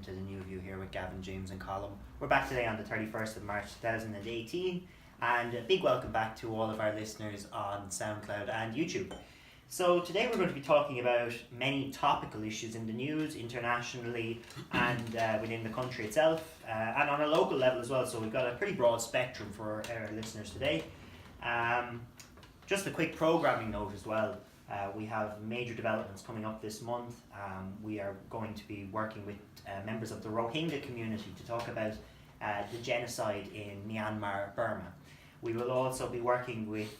welcome to the new view here with Gavin, James and Colm. We're back today on the 31st of March 2018, and a big welcome back to all of our listeners on SoundCloud and YouTube. So today we're going to be talking about many topical issues in the news, internationally and within the country itself, and on a local level as well, so we've got a pretty broad spectrum for our listeners today. Just a quick programming note as well. We have major developments coming up this month. We are going to be working with members of the Rohingya community to talk about the genocide in Myanmar, Burma. We will also be working with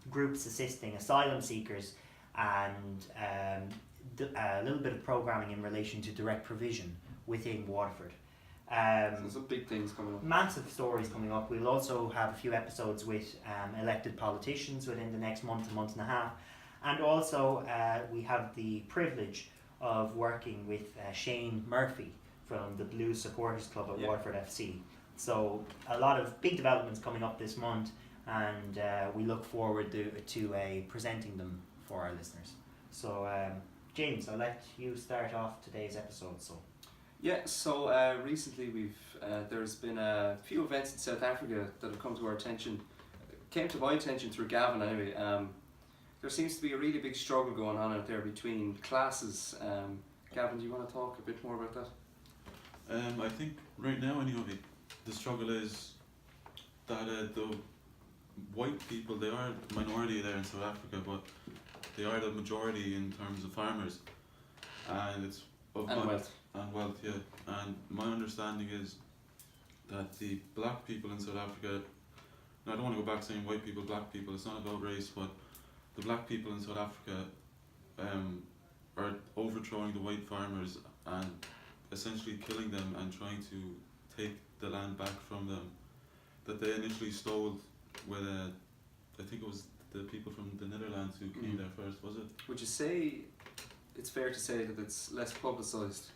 groups assisting asylum seekers and a little bit of programming in relation to direct provision within Waterford. So some big things coming up. Massive stories coming up. We'll also have a few episodes with elected politicians within the next month and a half. And also we have the privilege of working with Shane Murphy from the Blues Supporters Club at Waterford FC. So a lot of big developments coming up this month, and we look forward to presenting them for our listeners. So James, I'll let you start off today's episode. So recently there's been a few events in South Africa that have come to our attention. Came to my attention through Gavin anyway. There seems to be a really big struggle going on out there between classes. Gavin, do you want to talk a bit more about that? I think right now anyway, the struggle is that the white people, they are the minority there in South Africa, but they are the majority in terms of farmers. And it's wealth. And wealth, yeah. And my understanding is that the black people in South Africa, and I don't want to go back saying white people, black people, it's not about race, but the black people in South Africa are overthrowing the white farmers and essentially killing them and trying to take the land back from them that they initially stole with I think it was the people from the Netherlands who came there first, was it? Would you say it's fair to say that it's less publicised?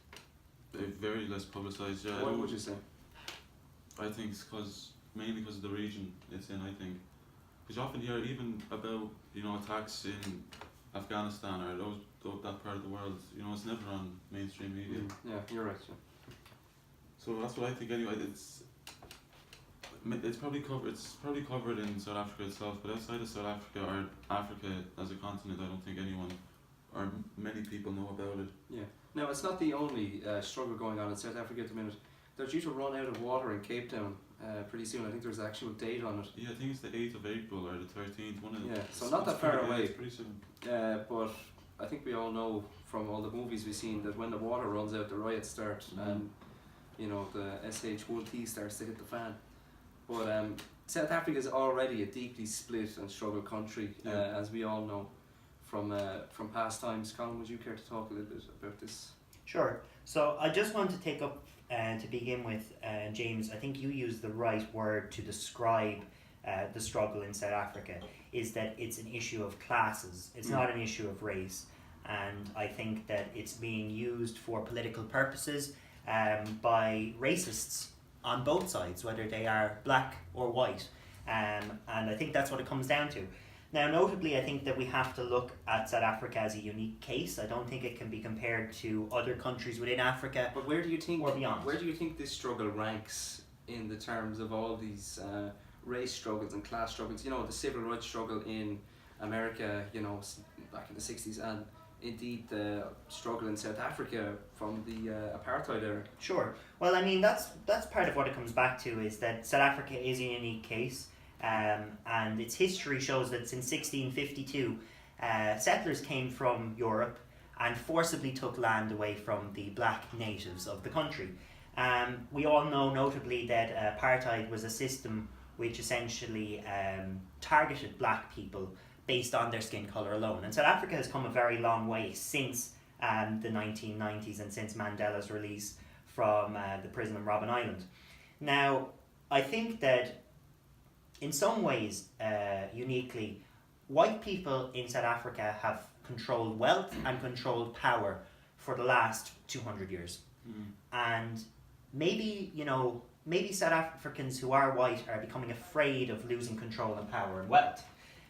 Very less publicised, yeah. What would you say? I think it's mainly because of the region it's in, I think. Because you often hear even about, attacks in Afghanistan or that part of the world, it's never on mainstream media. Yeah, you're right. Yeah. So that's what I think anyway. It's probably covered in South Africa itself, but outside of South Africa or Africa as a continent, I don't think anyone or many people know about it. Yeah. Now, it's not the only struggle going on in South Africa at the minute. They're due to run out of water in Cape Town pretty soon. I think there's an actual date on it. Yeah, I think it's the 8th of April or the 13th. One of them. Yeah, so not that far away. It's pretty soon. But I think we all know from all the movies we've seen that when the water runs out, the riots start, and the SH1T starts to hit the fan. But South Africa is already a deeply split and struggled country, as we all know from past times. Colin, would you care to talk a little bit about this? Sure. So I just want to take up to begin with, James, I think you used the right word to describe the struggle in South Africa, is that it's an issue of classes. It's not an issue of race. And I think that it's being used for political purposes by racists on both sides, whether they are black or white. And I think that's what it comes down to. Now, notably, I think that we have to look at South Africa as a unique case. I don't think it can be compared to other countries within Africa. But where do you think, or beyond? Where do you think this struggle ranks in the terms of all these race struggles and class struggles? The civil rights struggle in America, back in the 60s, and indeed the struggle in South Africa from the apartheid era. Sure. Well, I mean, that's part of what it comes back to, is that South Africa is a unique case. And its history shows that since 1652, settlers came from Europe and forcibly took land away from the black natives of the country. We all know notably that apartheid was a system which essentially targeted black people based on their skin colour alone. And South Africa has come a very long way since the 1990s and since Mandela's release from the prison on Robben Island. Now, I think that in some ways, uniquely, white people in South Africa have controlled wealth and controlled power for the last 200 years. And maybe South Africans who are white are becoming afraid of losing control and power and wealth.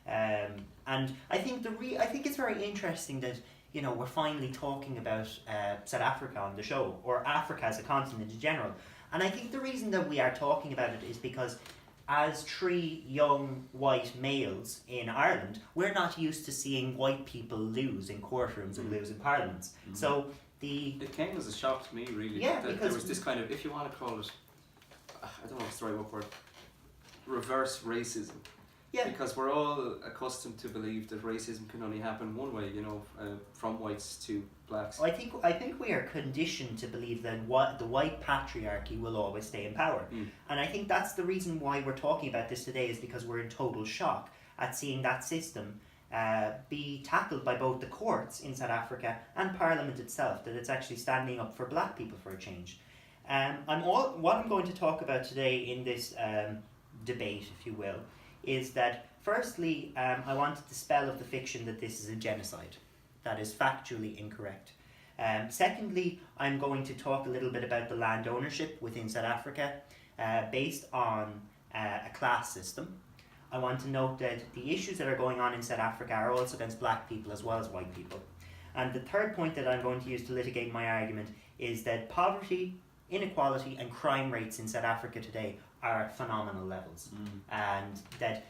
And I think I think it's very interesting that we're finally talking about South Africa on the show, or Africa as a continent in general. And I think the reason that we are talking about it is because as three young white males in Ireland, we're not used to seeing white people lose in courtrooms and lose in parliaments. So it came as a shock to me, really. Yeah, that because there was this kind of, if you want to call it, I don't know if it's the right word, reverse racism. Yeah. Because we're all accustomed to believe that racism can only happen one way, from whites to blacks. I think we are conditioned to believe that the white patriarchy will always stay in power. And I think that's the reason why we're talking about this today, is because we're in total shock at seeing that system be tackled by both the courts in South Africa and Parliament itself, that it's actually standing up for black people for a change. What I'm going to talk about today in this debate, if you will, is that firstly, I want to dispel of the fiction that this is a genocide. That is factually incorrect. Secondly, I'm going to talk a little bit about the land ownership within South Africa based on a class system. I want to note that the issues that are going on in South Africa are also against black people as well as white people. And the third point that I'm going to use to litigate my argument is that poverty, inequality and crime rates in South Africa today are at phenomenal levels. And that,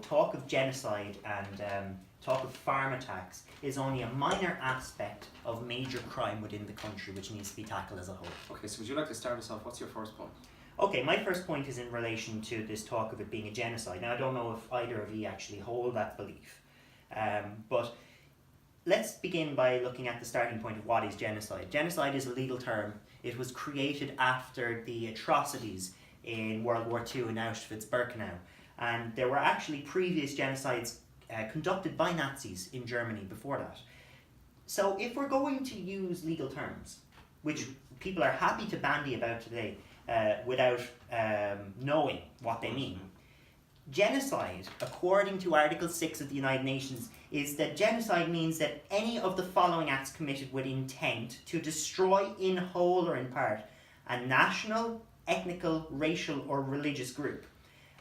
talk of genocide and talk of farm attacks is only a minor aspect of major crime within the country, which needs to be tackled as a whole. Okay, so would you like to start us off? What's your first point? Okay, my first point is in relation to this talk of it being a genocide. Now, I don't know if either of you actually hold that belief, but let's begin by looking at the starting point of what is genocide. Genocide is a legal term. It was created after the atrocities in World War II in Auschwitz-Birkenau, and there were actually previous genocides conducted by Nazis in Germany before that. So if we're going to use legal terms, which people are happy to bandy about today without knowing what they mean, genocide, according to Article 6 of the United Nations, is that genocide means that any of the following acts committed with intent to destroy in whole or in part a national, ethnical, racial or religious group.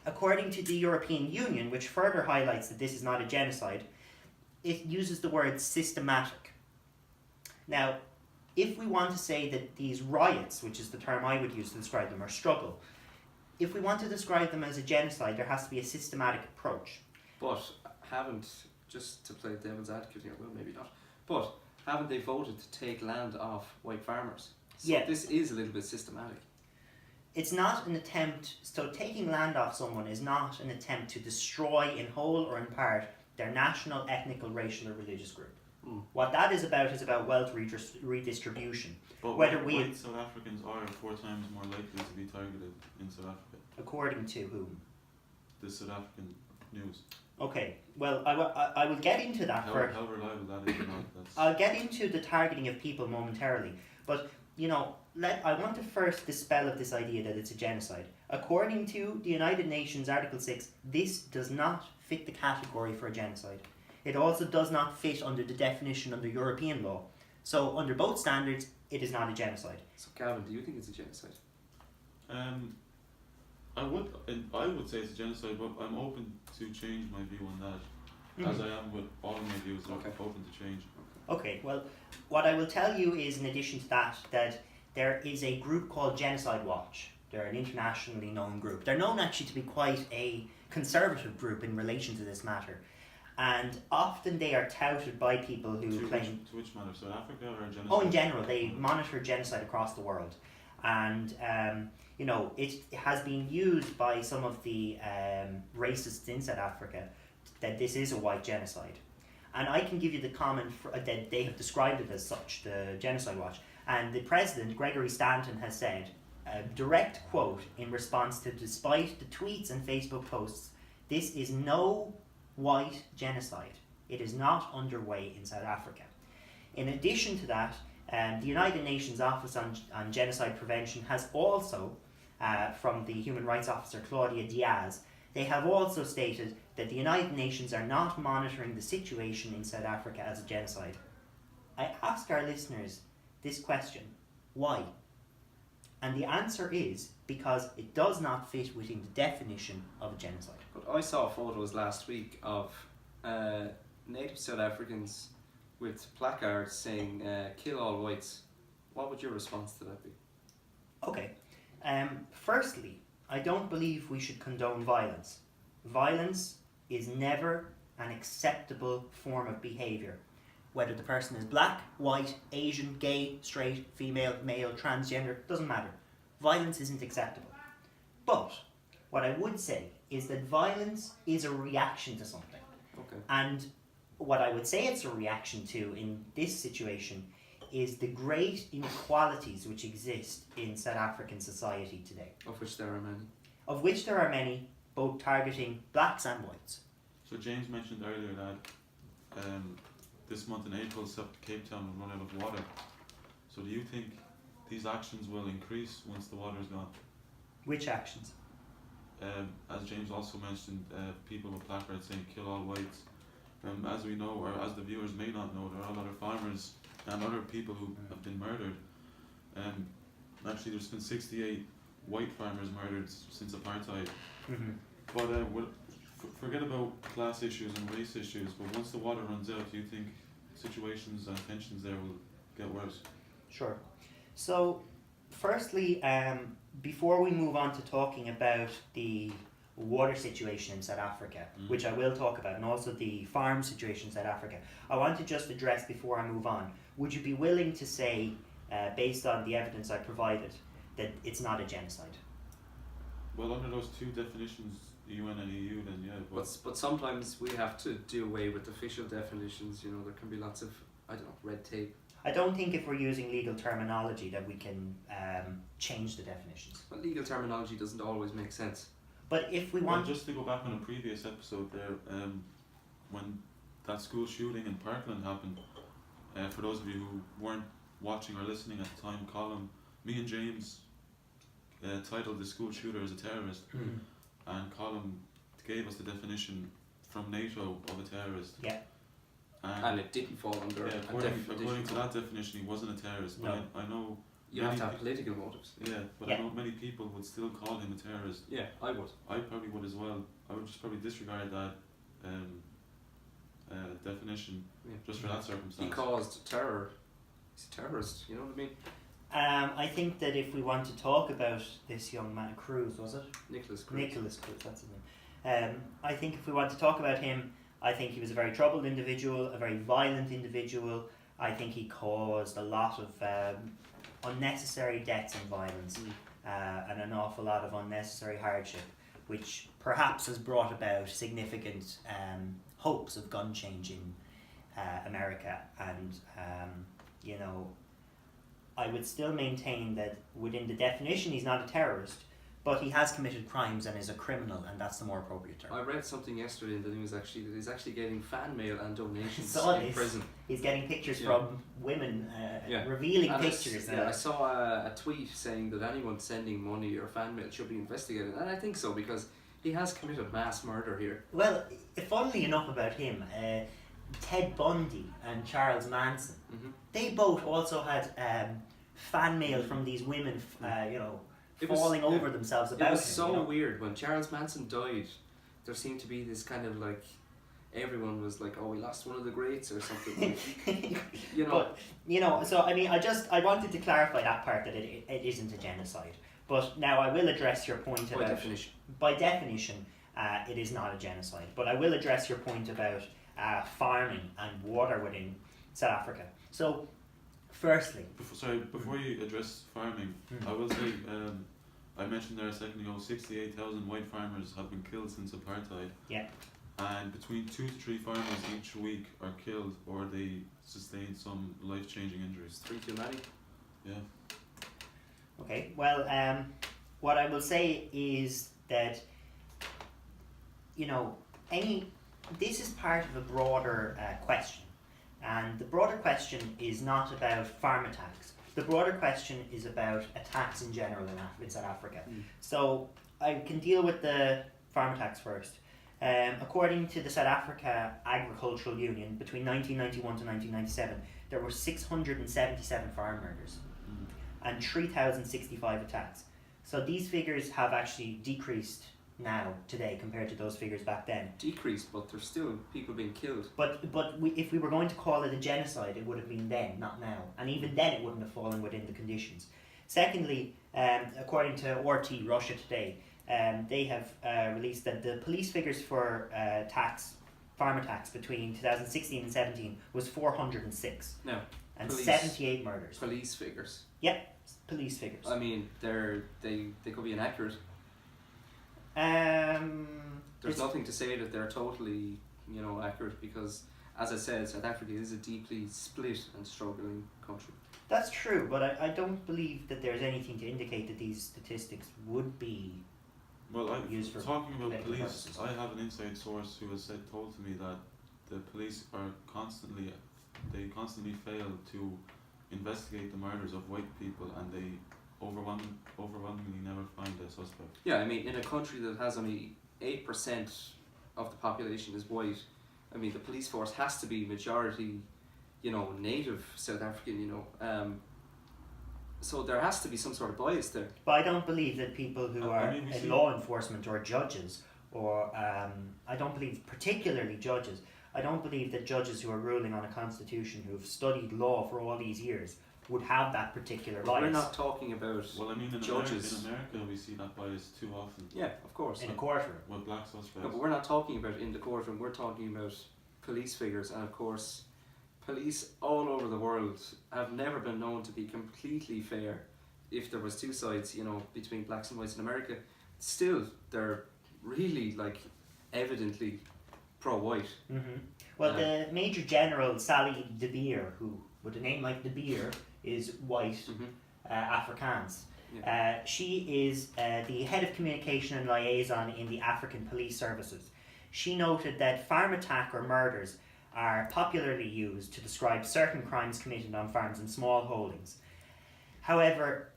According to the European Union, which further highlights that this is not a genocide, it uses the word systematic. Now, if we want to say that these riots, which is the term I would use to describe them, or struggle, if we want to describe them as a genocide, there has to be a systematic approach. But just to play devil's advocate here, well, maybe not, but haven't they voted to take land off white farmers? So yeah. This is a little bit systematic. It's not an attempt, so taking land off someone is not an attempt to destroy in whole or in part their national, ethnical, racial or religious group. What that is about wealth redistribution. But whether white South Africans are 4 times more likely to be targeted in South Africa. According to whom? The South African news. Okay, well, I will get into that How reliable that is or not. I'll get into the targeting of people momentarily, but I want to first dispel of this idea that it's a genocide. According to the United Nations Article 6, this does not fit the category for a genocide. It also does not fit under the definition under European law. So under both standards, it is not a genocide. So Gavin, do you think it's a genocide? I would say it's a genocide, but I'm open to change my view on that, as I am with all of my views. I'm open to change. Okay, well, what I will tell you is, in addition to that there is a group called Genocide Watch. They're an internationally known group. They're known actually to be quite a conservative group in relation to this matter. And often they are touted by people who claim... To which matter, South Africa or genocide? Oh, in general, they monitor genocide across the world. And, it has been used by some of the racists in South Africa that this is a white genocide. And I can give you the comment that they have described it as such, the Genocide Watch. And the president, Gregory Stanton, has said, a direct quote in response to, despite the tweets and Facebook posts, this is no white genocide. It is not underway in South Africa. In addition to that, the United Nations Office on Genocide Prevention has also, from the Human Rights Officer Claudia Diaz, they have also stated that the United Nations are not monitoring the situation in South Africa as a genocide. I ask our listeners this question: why? And the answer is because it does not fit within the definition of a genocide. But I saw photos last week of native South Africans with placards saying "Kill all whites," what would your response to that be? Okay. Firstly, I don't believe we should condone violence. Violence is never an acceptable form of behaviour. Whether the person is black, white, Asian, gay, straight, female, male, transgender, doesn't matter. Violence isn't acceptable. But what I would say is that violence is a reaction to something. Okay. And what I would say it's a reaction to in this situation is the great inequalities which exist in South African society today. Of which there are many. Of which there are many, both targeting blacks and whites. So James mentioned earlier that this month in April, Cape Town will run out of water. So do you think these actions will increase once the water is gone? Which actions? As James also mentioned, people with placards saying "Kill all whites." As we know, or as the viewers may not know, there are a lot of farmers and other people who have been murdered. Actually, there's been 68 white farmers murdered since apartheid. Mm-hmm. But forget about class issues and race issues. But once the water runs out, do you think situations and tensions there will get worse? Sure. So, firstly, before we move on to talking about the water situation in South Africa, which I will talk about, and also the farm situation in South Africa, I want to just address before I move on, would you be willing to say, based on the evidence I provided, that it's not a genocide? Well, under those two definitions, UN and EU, then yeah. But sometimes we have to do away with official definitions. You know, there can be lots of, I don't know, red tape. I don't think if we're using legal terminology that we can change the definitions. But legal terminology doesn't always make sense. But if we Well, want... just to go back on a previous episode there, when that school shooting in Parkland happened, for those of you who weren't watching or listening at the time, me and James titled the school shooter as a terrorist, and Colin gave us the definition from NATO of a terrorist. Yeah. And it didn't fall under according to that definition, he wasn't a terrorist. No. But I know you have to have political motives. Yeah, but I know many people would still call him a terrorist. Yeah, I would. I probably would as well. I would just probably disregard that definition just for that circumstance. He caused terror. He's a terrorist. You know what I mean? I think that if we want to talk about this young man, Cruz, was it? Nicholas Cruz. Nicholas Cruz, that's his name. I think if we want to talk about him, I think he was a very troubled individual, a very violent individual. I think he caused a lot of unnecessary deaths and violence, and an awful lot of unnecessary hardship, which perhaps has brought about significant hopes of gun change in America. And you know, I would still maintain that within the definition he's not a terrorist, but he has committed crimes and is a criminal, and that's the more appropriate term. I read something yesterday in the news actually that he's actually getting fan mail and donations Saw in this. prison. He's getting pictures from women, revealing And pictures. I saw a tweet saying that anyone sending money or fan mail should be investigated, and I think so because he has committed mass murder here. Well, funnily enough about him, Ted Bundy and Charles Manson, they both also had fan mail from these women, you know, falling over themselves about him. It was so weird. When Charles Manson died, there seemed to be this kind of like, everyone was like, oh, we lost one of the greats or something. You know. But, you know, so I mean, I wanted to clarify that part, that it isn't a genocide. But now I will address your point about... By definition, it is not a genocide. But I will address your point about farming and water within South Africa. So, firstly... Before you address farming, I will say, I mentioned there a second ago, 68,000 white farmers have been killed since apartheid. Yeah. And between 2 to 3 farmers each week are killed or they sustain some life-changing injuries. 3 too many. Yeah. Okay, well, what I will say is that, you know, this is part of a broader question. And the broader question is not about farm attacks. The broader question is about attacks in general in South Africa. So I can deal with the farm attacks first. According to the South Africa Agricultural Union, between 1991 to 1997, there were 677 farm murders and 3,065 attacks. So these figures have actually decreased now, today, compared to those figures back then. Decreased, but there's still people being killed. But if we were going to call it a genocide, it would have been then, not now. And even then it wouldn't have fallen within the conditions. Secondly, according to RT Russia Today, they have released that the police figures for farmer tax between 2016 and 17 was 406. No. And Police- 78 murders. Police figures. Police figures. I mean, they could be inaccurate. There's nothing to say that they're totally, accurate, because, as I said, South Africa is a deeply split and struggling country. That's true, but I don't believe that there's anything to indicate that these statistics would be Well, used for talking about political police, purposes. I have an inside source who has told to me that the police are constantly fail to investigate the murders of white people, and they overwhelmingly never find a suspect. Yeah, I mean, in a country that has only 8% of the population is white, I mean, the police force has to be majority, native South African, so there has to be some sort of bias there. But I don't believe that people who are we see- in law enforcement or judges, or I don't believe particularly judges, I don't believe that judges who are ruling on a constitution, who have studied law for all these years, would have that particular But bias. we're not talking about Well, I mean, in judges. America, we see that bias too often Yeah, of course. in a courtroom. with black suspects. No, but we're not talking about in the courtroom, we're talking about police figures, and of course, police all over the world have never been known to be completely fair. If there was two sides, between blacks and whites in America, still they're really evidently pro-white. Mm-hmm. Well, the Major General Sally De Beer, who with a name like De Beer is white, Afrikaans. Yeah. She is the head of communication and liaison in the African Police Services. She noted that farm attack or murders are popularly used to describe certain crimes committed on farms and small holdings. However,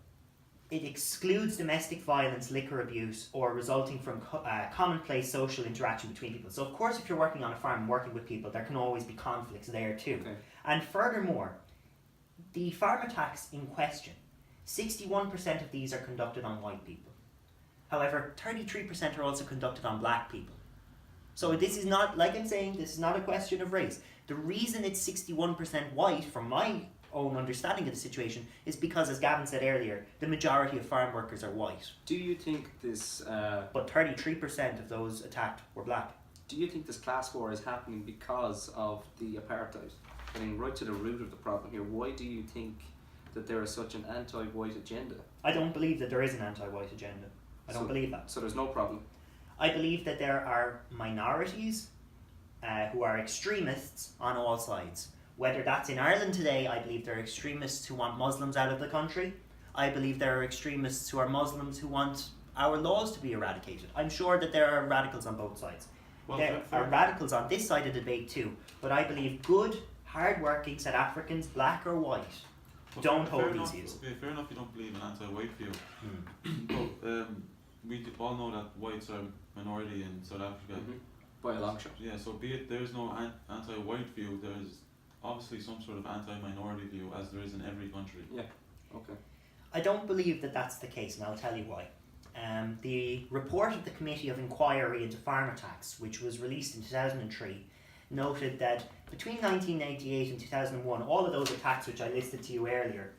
it excludes domestic violence, liquor abuse, or resulting from commonplace social interaction between people. So, of course, if you're working on a farm and working with people, there can always be conflicts there too. Okay. And furthermore, the farm attacks in question, 61% of these are conducted on white people. However, 33% are also conducted on black people. So this is not, like I'm saying, this is not a question of race. The reason it's 61% white, from my own understanding of the situation, is because, as Gavin said earlier, the majority of farm workers are white. Do you think this? But 33% of those attacked were black. Do you think this class war is happening because of the apartheid? I mean, right to the root of the problem here. Why do you think that there is such an anti-white agenda? I don't believe that there is an anti-white agenda. I don't believe that. So there's no problem. I believe that there are minorities who are extremists on all sides. Whether that's in Ireland today, I believe there are extremists who want Muslims out of the country. I believe there are extremists who are Muslims who want our laws to be eradicated. I'm sure that there are radicals on both sides. Well, There are radicals on this side of the debate too. But I believe good, hard-working South Africans, black or white, don't hold these views. Okay, fair enough you don't believe in anti-white view. But we all know that whites are minority in South Africa. By a long shot. Yeah, so be it there's no anti-white view, there's obviously some sort of anti-minority view, as there is in every country. Yeah, okay. I don't believe that that's the case, and I'll tell you why. The report of the Committee of Inquiry into Farm Attacks, which was released in 2003, noted that between 1988 and 2001, all of those attacks which I listed to you earlier,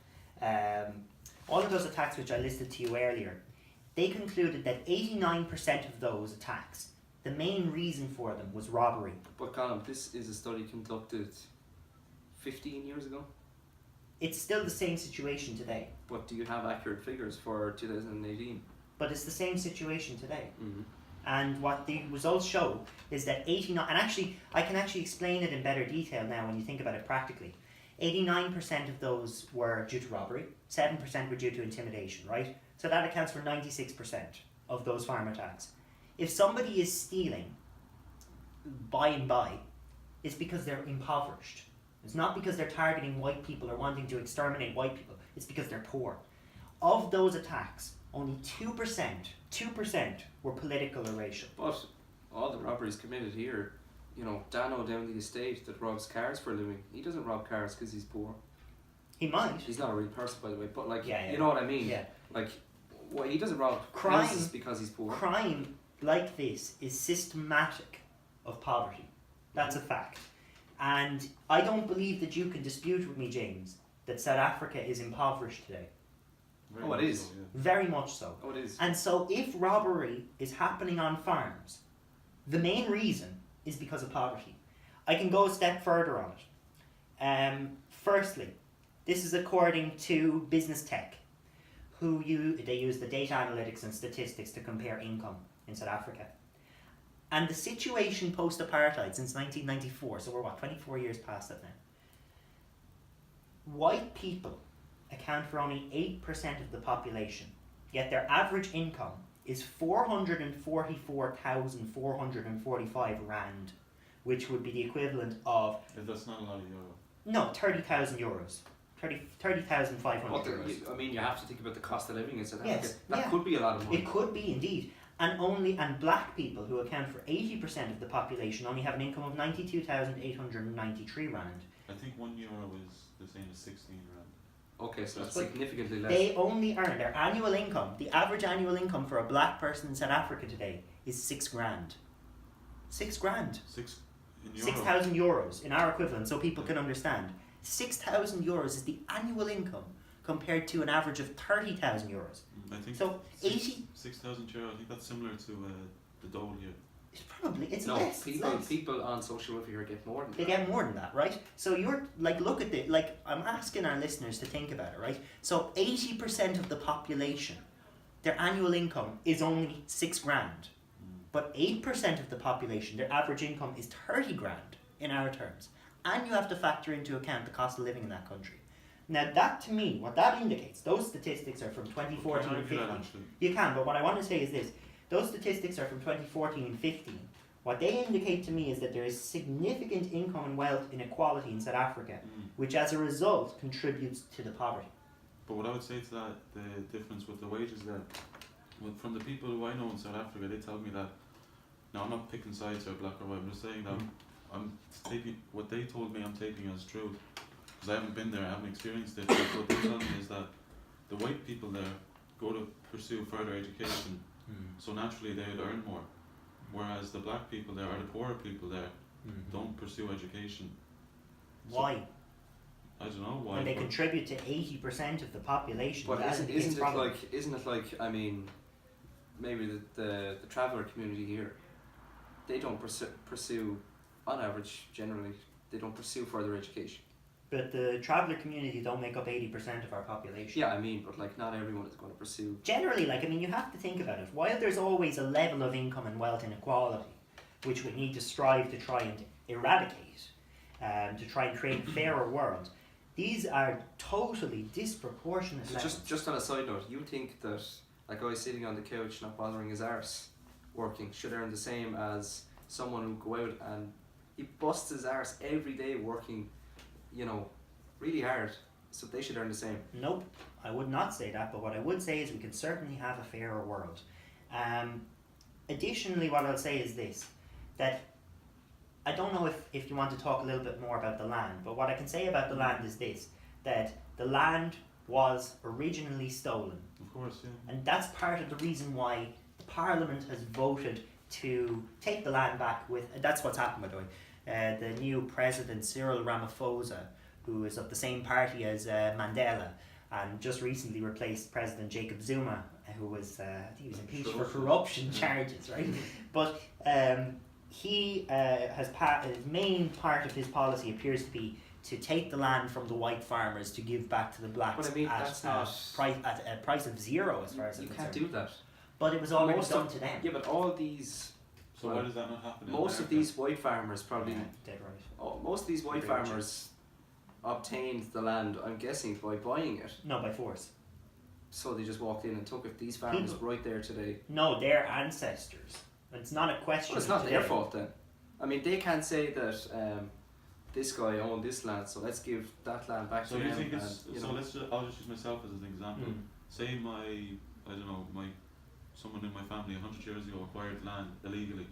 they concluded that 89% of those attacks, the main reason for them was robbery. But Colin, this is a study conducted 15 years ago. It's still the same situation today, But do you have accurate figures for 2018? but it's the same situation today. Mm-hmm. And what the results show is that 89, and actually I can actually explain it in better detail now when you think about it practically. 89% of those were due to robbery, 7% were due to intimidation, right? So that accounts for 96% of those farm attacks. If somebody is stealing by and by, it's because they're impoverished. It's not because they're targeting white people or wanting to exterminate white people, it's because they're poor. Of those attacks, only 2% were political or racial. But all the robberies committed here, Dano down the estate that robs cars for a living, he doesn't rob cars because he's poor. He might. He's not a real person, by the way, but Yeah. you know what I mean? Yeah. He doesn't rob Crime- houses because he's poor. Crime like this is systematic of poverty. That's a fact. And I don't believe that you can dispute with me, James, that South Africa is impoverished today. Very Oh, it much is. so, yeah. Very much so. Oh, it is. And so if robbery is happening on farms, the main reason is because of poverty. I can go a step further on it. Firstly, this is according to Business Tech, they use the data analytics and statistics to compare income in South Africa. And the situation post-apartheid since 1994, so we're 24 years past that now. White people account for only 8% of the population, yet their average income is 444,445 rand, which would be the equivalent of... That's not a lot of euro. No, 30,000 euros. 30,500 euros. I mean, you have to think about the cost of living in South Africa. Yes, That yeah. could be a lot of money. It could be indeed. And black people, who account for 80% of the population, only have an income of 92,893 rand. I think €1 is the same as 16 rand. Okay, so that's But significantly less. They only earn their annual income. The average annual income for a black person in South Africa today is £6 grand. £6 grand. 6 in euro. 6,000 euros in our equivalent, so people can understand. 6,000 euros is the annual income compared to an average of 30,000 euros. I think So 80. 6,000 euro. I think that's similar to the dole here. It's no, less. people on social welfare get more than They that. get more than that, right? So you're like, look at it. Like, I'm asking our listeners to think about it, right? So 80% of the population, their annual income is only 6 grand, but 8% of the population, their average income is 30 grand in our terms, and you have to factor into account the cost of living in that country. Now, that to me, what that indicates, those statistics are from 2014 and 15. You can, but what I want to say is this. Those statistics are from 2014 and 15. What they indicate to me is that there is significant income and wealth inequality in South Africa, which as a result contributes to the poverty. But what I would say to that, the difference with the wages there, from the people who I know in South Africa, they tell me that, now I'm not picking sides or black or white, I'm just saying that I'm taking, what they told me I'm taking as true, because I haven't been there, I haven't experienced it, but what they tell me is that the white people there go to pursue further education, so naturally they would earn more, whereas the black people there, or the poorer people there, don't pursue education. Why? I don't know why. When they but contribute to 80% of the population. But that isn't indicates it problem. like I mean, maybe the traveller community here, they don't pursue on average generally they don't pursue further education. But the traveller community don't make up 80% of our population. Yeah, I mean, but like not everyone is going to pursue. Generally, like, I mean, you have to think about it. While there's always a level of income and wealth inequality, which we need to strive to try and eradicate, to try and create a fairer world, these are totally disproportionate So levels. just on a side note, you think that a guy sitting on the couch not bothering his arse working should earn the same as someone who go out and he busts his arse every day working, you know, really hard, so they should earn the same? Nope, I would not say that, but what I would say is we can certainly have a fairer world. Additionally, what I'll say is this, that I don't know if you want to talk a little bit more about the land, but what I can say about the land is this, that the land was originally stolen. of course, yeah. And that's part of the reason why the Parliament has voted to take the land back that's what's happened, by the way. The new president, Cyril Ramaphosa, who is of the same party as Mandela, and just recently replaced President Jacob Zuma, who was, I think he was impeached for corruption charges, right? But he his main part of his policy appears to be to take the land from the white farmers to give back to the blacks But I mean, at that's not... at a price of zero, as far as I'm You concerned. can't do that. But it was already Most done of- to them. Yeah, but all these... So Well, why does that not happen in most of America? these white farmers probably... Yeah, dead right. Most of these white Pretty much. farmers obtained the land, I'm guessing, by buying it. No, by force. So they just walked in and took it. These farmers People- right there today. No, their ancestors. It's not a question. Well, it's of not their today. fault then. I mean, they can't say that this guy owned this land, so let's give that land back So to you them. think it's and, you so? know, I'll just use myself as an example. Say someone in my family 100 years ago acquired land illegally.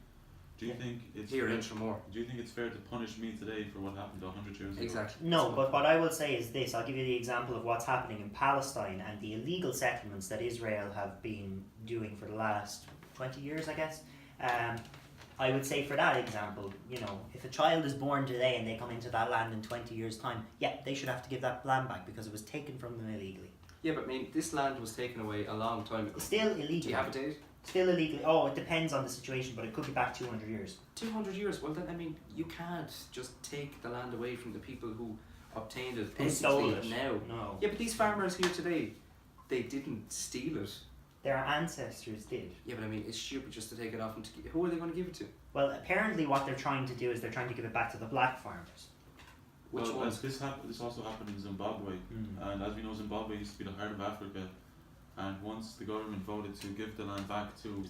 Do you think it's here fair, in Tramore. do you think it's fair to punish me today for what happened 100 years ago? Exactly. No, but what I will say is this. I'll give you the example of what's happening in Palestine and the illegal settlements that Israel have been doing for the last 20 years, I guess. I would say for that example, you know, if a child is born today and they come into that land in 20 years' time, yeah, they should have to give that land back because it was taken from them illegally. Yeah, but I mean, this land was taken away a long time ago. Still illegal. Do you have a date? Still illegally. Oh, it depends on the situation, but it could be back 200 years. 200 years? Well then, I mean, you can't just take the land away from the people who obtained it. Who stole ethically it? now. No. Yeah, but these farmers here today, they didn't steal it. Their ancestors did. Yeah, but I mean, it's stupid just to take it off and who are they going to give it to? Well, apparently what they're trying to do is they're trying to give it back to the black farmers. Which well, ones? this also happened in Zimbabwe, and as we know, Zimbabwe used to be the heart of Africa, and once the government voted to give the land back to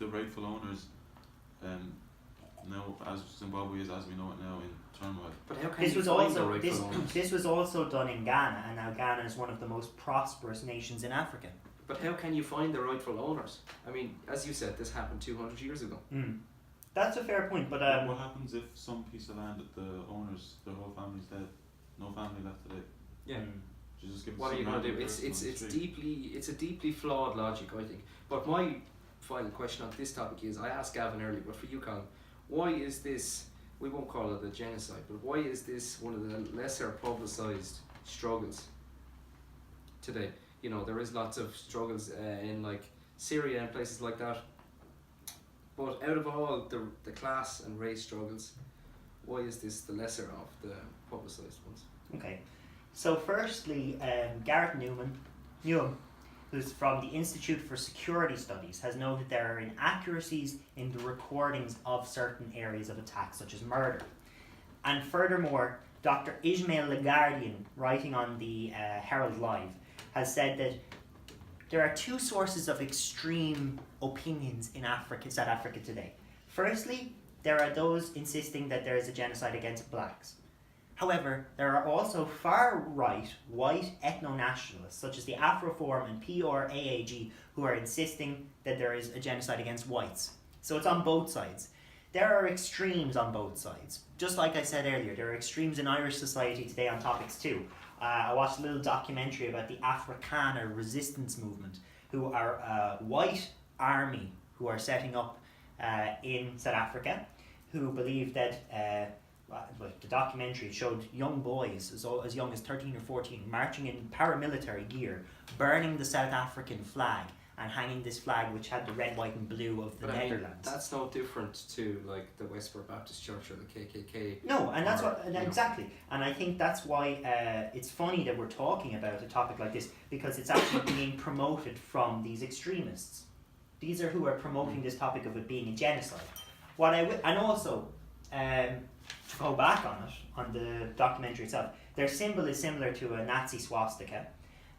the rightful owners, now as Zimbabwe is as we know it now in turmoil. But how can This you was find the also rightful owners? this was also done in Ghana, and now Ghana is one of the most prosperous nations in Africa. But how can you find the rightful owners? I mean, as you said, this happened 200 years ago. That's a fair point, but What happens if some piece of land that the owners, their whole family's dead, no family left today? Yeah. You just give it What are some you going to random do? person on the street. It's a deeply flawed logic, I think. But my final question on this topic is, I asked Gavin earlier, but for you, Colin, why is this? We won't call it a genocide, but why is this one of the lesser publicised struggles today? You know, there is lots of struggles in like Syria and places like that. But out of all the class and race struggles, why is this the lesser of the publicised ones? okay. So firstly, Garrett Newham, who's from the Institute for Security Studies, has noted there are inaccuracies in the recordings of certain areas of attack, such as murder. And furthermore, Dr. Ismail Lagardian, writing on the Herald Live, has said that there are two sources of extreme opinions in South Africa today. Firstly, there are those insisting that there is a genocide against blacks. However, there are also far-right white ethno-nationalists, such as the Afroforum and PRAAG, who are insisting that there is a genocide against whites. So it's on both sides. There are extremes on both sides. Just like I said earlier, there are extremes in Irish society today on topics too. I watched a little documentary about the Afrikaner resistance movement, who are a white army who are setting up in South Africa, who believe that the documentary showed young boys as young as 13 or 14 marching in paramilitary gear, burning the South African flag and hanging this flag which had the red, white and blue of the Netherlands. I mean, that's no different to like the Westboro Baptist Church or the KKK. No, and that's exactly. And I think that's why it's funny that we're talking about a topic like this, because it's actually being promoted from these extremists. These are who are promoting this topic of it being a genocide. And also, to go back on it, on the documentary itself, their symbol is similar to a Nazi swastika,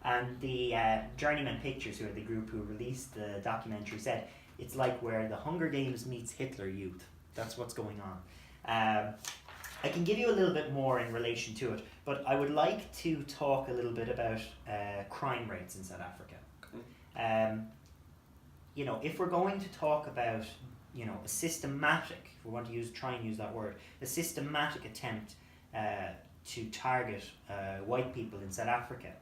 and the Journeyman Pictures, who are the group who released the documentary, said it's like where the Hunger Games meets Hitler Youth. That's what's going on. I can give you a little bit more in relation to it, but I would like to talk a little bit about crime rates in South Africa. Okay. You know, if we're going to talk about, you know, a systematic, if we want to try and use that word, a systematic attempt to target white people in South Africa,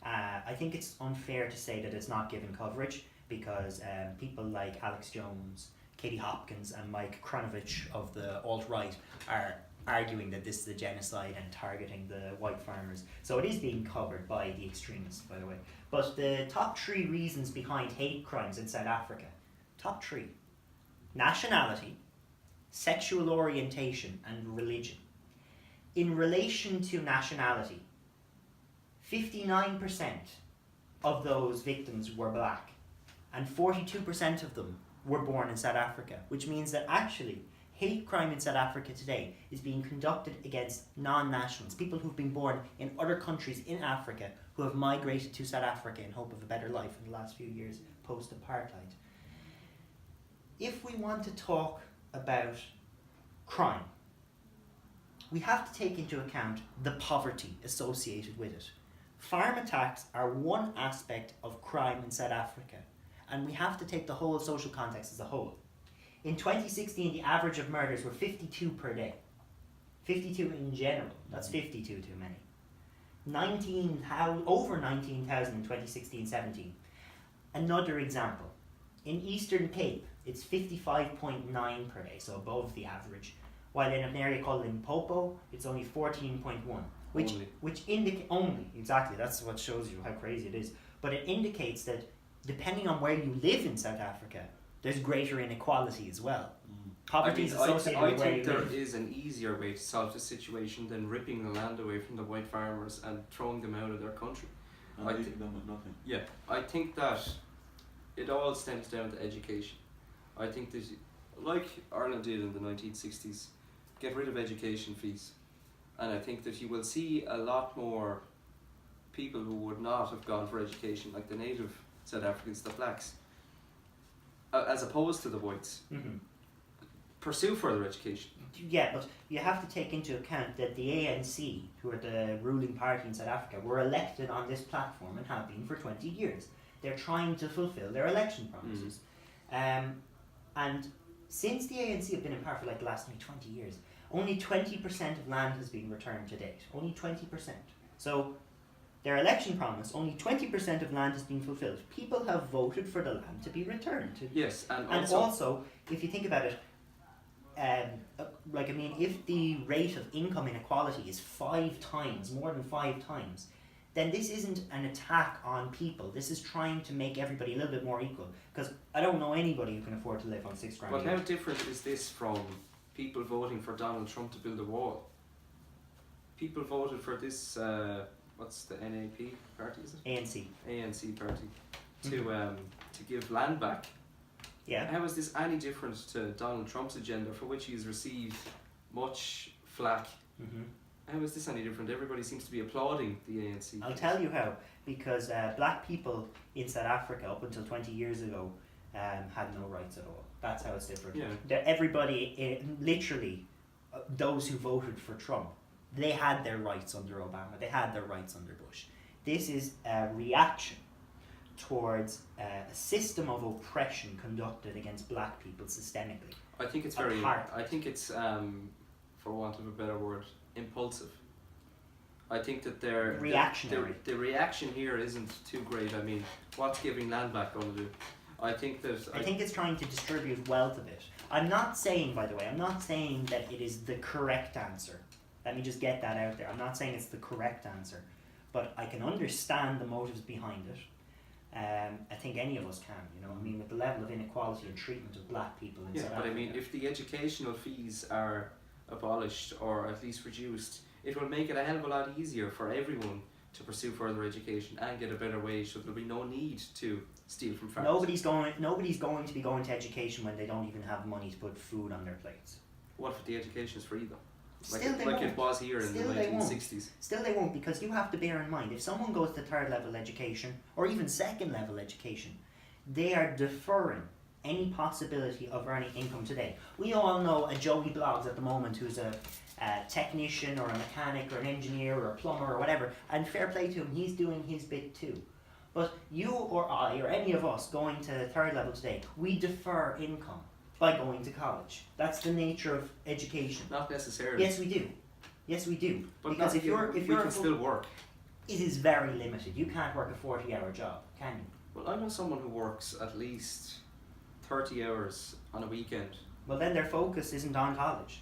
I think it's unfair to say that it's not given coverage, because people like Alex Jones, Katie Hopkins and Mike Kronovich of the alt-right are arguing that this is a genocide and targeting the white farmers. So it is being covered by the extremists, by the way. But the top 3 reasons behind hate crimes in South Africa, top 3: nationality, sexual orientation and religion. In relation to nationality, 59% of those victims were black, and 42% of them were born in South Africa, which means that actually hate crime in South Africa today is being conducted against non-nationals, people who've been born in other countries in Africa who have migrated to South Africa in hope of a better life in the last few years post-apartheid. If we want to talk about crime, we have to take into account the poverty associated with it. Farm attacks are one aspect of crime in South Africa, and we have to take the whole social context as a whole. In 2016, the average of murders were 52 per day. 52 in general. That's 52 too many. Over 19,000 in 2016-17. Another example. in Eastern Cape, it's 55.9 per day, so above the average. While in an area called Limpopo, it's only 14.1, which indicate only, exactly, that's what shows you how crazy it is. But it indicates that depending on where you live in South Africa, there's greater inequality as well. Poverty is associated with where you live. I think there is an easier way to solve the situation than ripping the land away from the white farmers and throwing them out of their country. And leaving them with nothing. Yeah, I think that it all stems down to education. I think that, like Ireland did in the 1960s, get rid of education fees. And I think that you will see a lot more people who would not have gone for education, like the native South Africans, the blacks, as opposed to the whites, pursue further education. Yeah, but you have to take into account that the ANC, who are the ruling party in South Africa, were elected on this platform and have been for 20 years. They're trying to fulfill their election promises. And since the ANC have been in power for like the last 20 years, only 20% of land has been returned to date. Only 20%. So their election promise, only 20% of land has been fulfilled. People have voted for the land to be returned. Yes, and also, if you think about it, if the rate of income inequality is 5 times, more than 5 times, then this isn't an attack on people. This is trying to make everybody a little bit more equal. Because I don't know anybody who can afford to live on $6 grand. But how different is this from people voting for Donald Trump to build a wall? People voted for this, what's the NAP party, is it? ANC party, to give land back. Yeah. How is this any different to Donald Trump's agenda, for which he's received much flack? How is this any different? Everybody seems to be applauding the ANC. I'll tell you how. Because black people in South Africa up until 20 years ago had no rights at all. That's how it's different. Yeah. Everybody, literally, those who voted for Trump, they had their rights under Obama. They had their rights under Bush. This is a reaction towards a system of oppression conducted against black people systemically. I think it's for want of a better word, impulsive. I think that reactionary. The reaction here isn't too great. I mean, what's giving land back going to do? I think it's trying to distribute wealth a bit. I'm not saying, by the way, that it is the correct answer. Let me just get that out there. I'm not saying it's the correct answer, but I can understand the motives behind it. I think any of us can, with the level of inequality and treatment of black people in South Africa. I mean, if the educational fees are abolished or at least reduced, it will make it a hell of a lot easier for everyone to pursue further education and get a better wage, so there'll be no need to steal from farmers. Nobody's going to be going to education when they don't even have money to put food on their plates. What if the education is free though? Like it was here in the 1960s. Still they won't, because you have to bear in mind, if someone goes to 3rd level education or even 2nd level education, they are deferring any possibility of earning income today. We all know a Joey Bloggs at the moment who's a technician or a mechanic or an engineer or a plumber or whatever, and fair play to him, he's doing his bit too. But you or I or any of us going to 3rd level today, we defer income by going to college. That's the nature of education. Not necessarily. Yes, we do. But because if you're we can still work. It is very limited. You can't work a 40-hour job, can you? Well, I know someone who works at least 30 hours on a weekend. Well, then their focus isn't on college.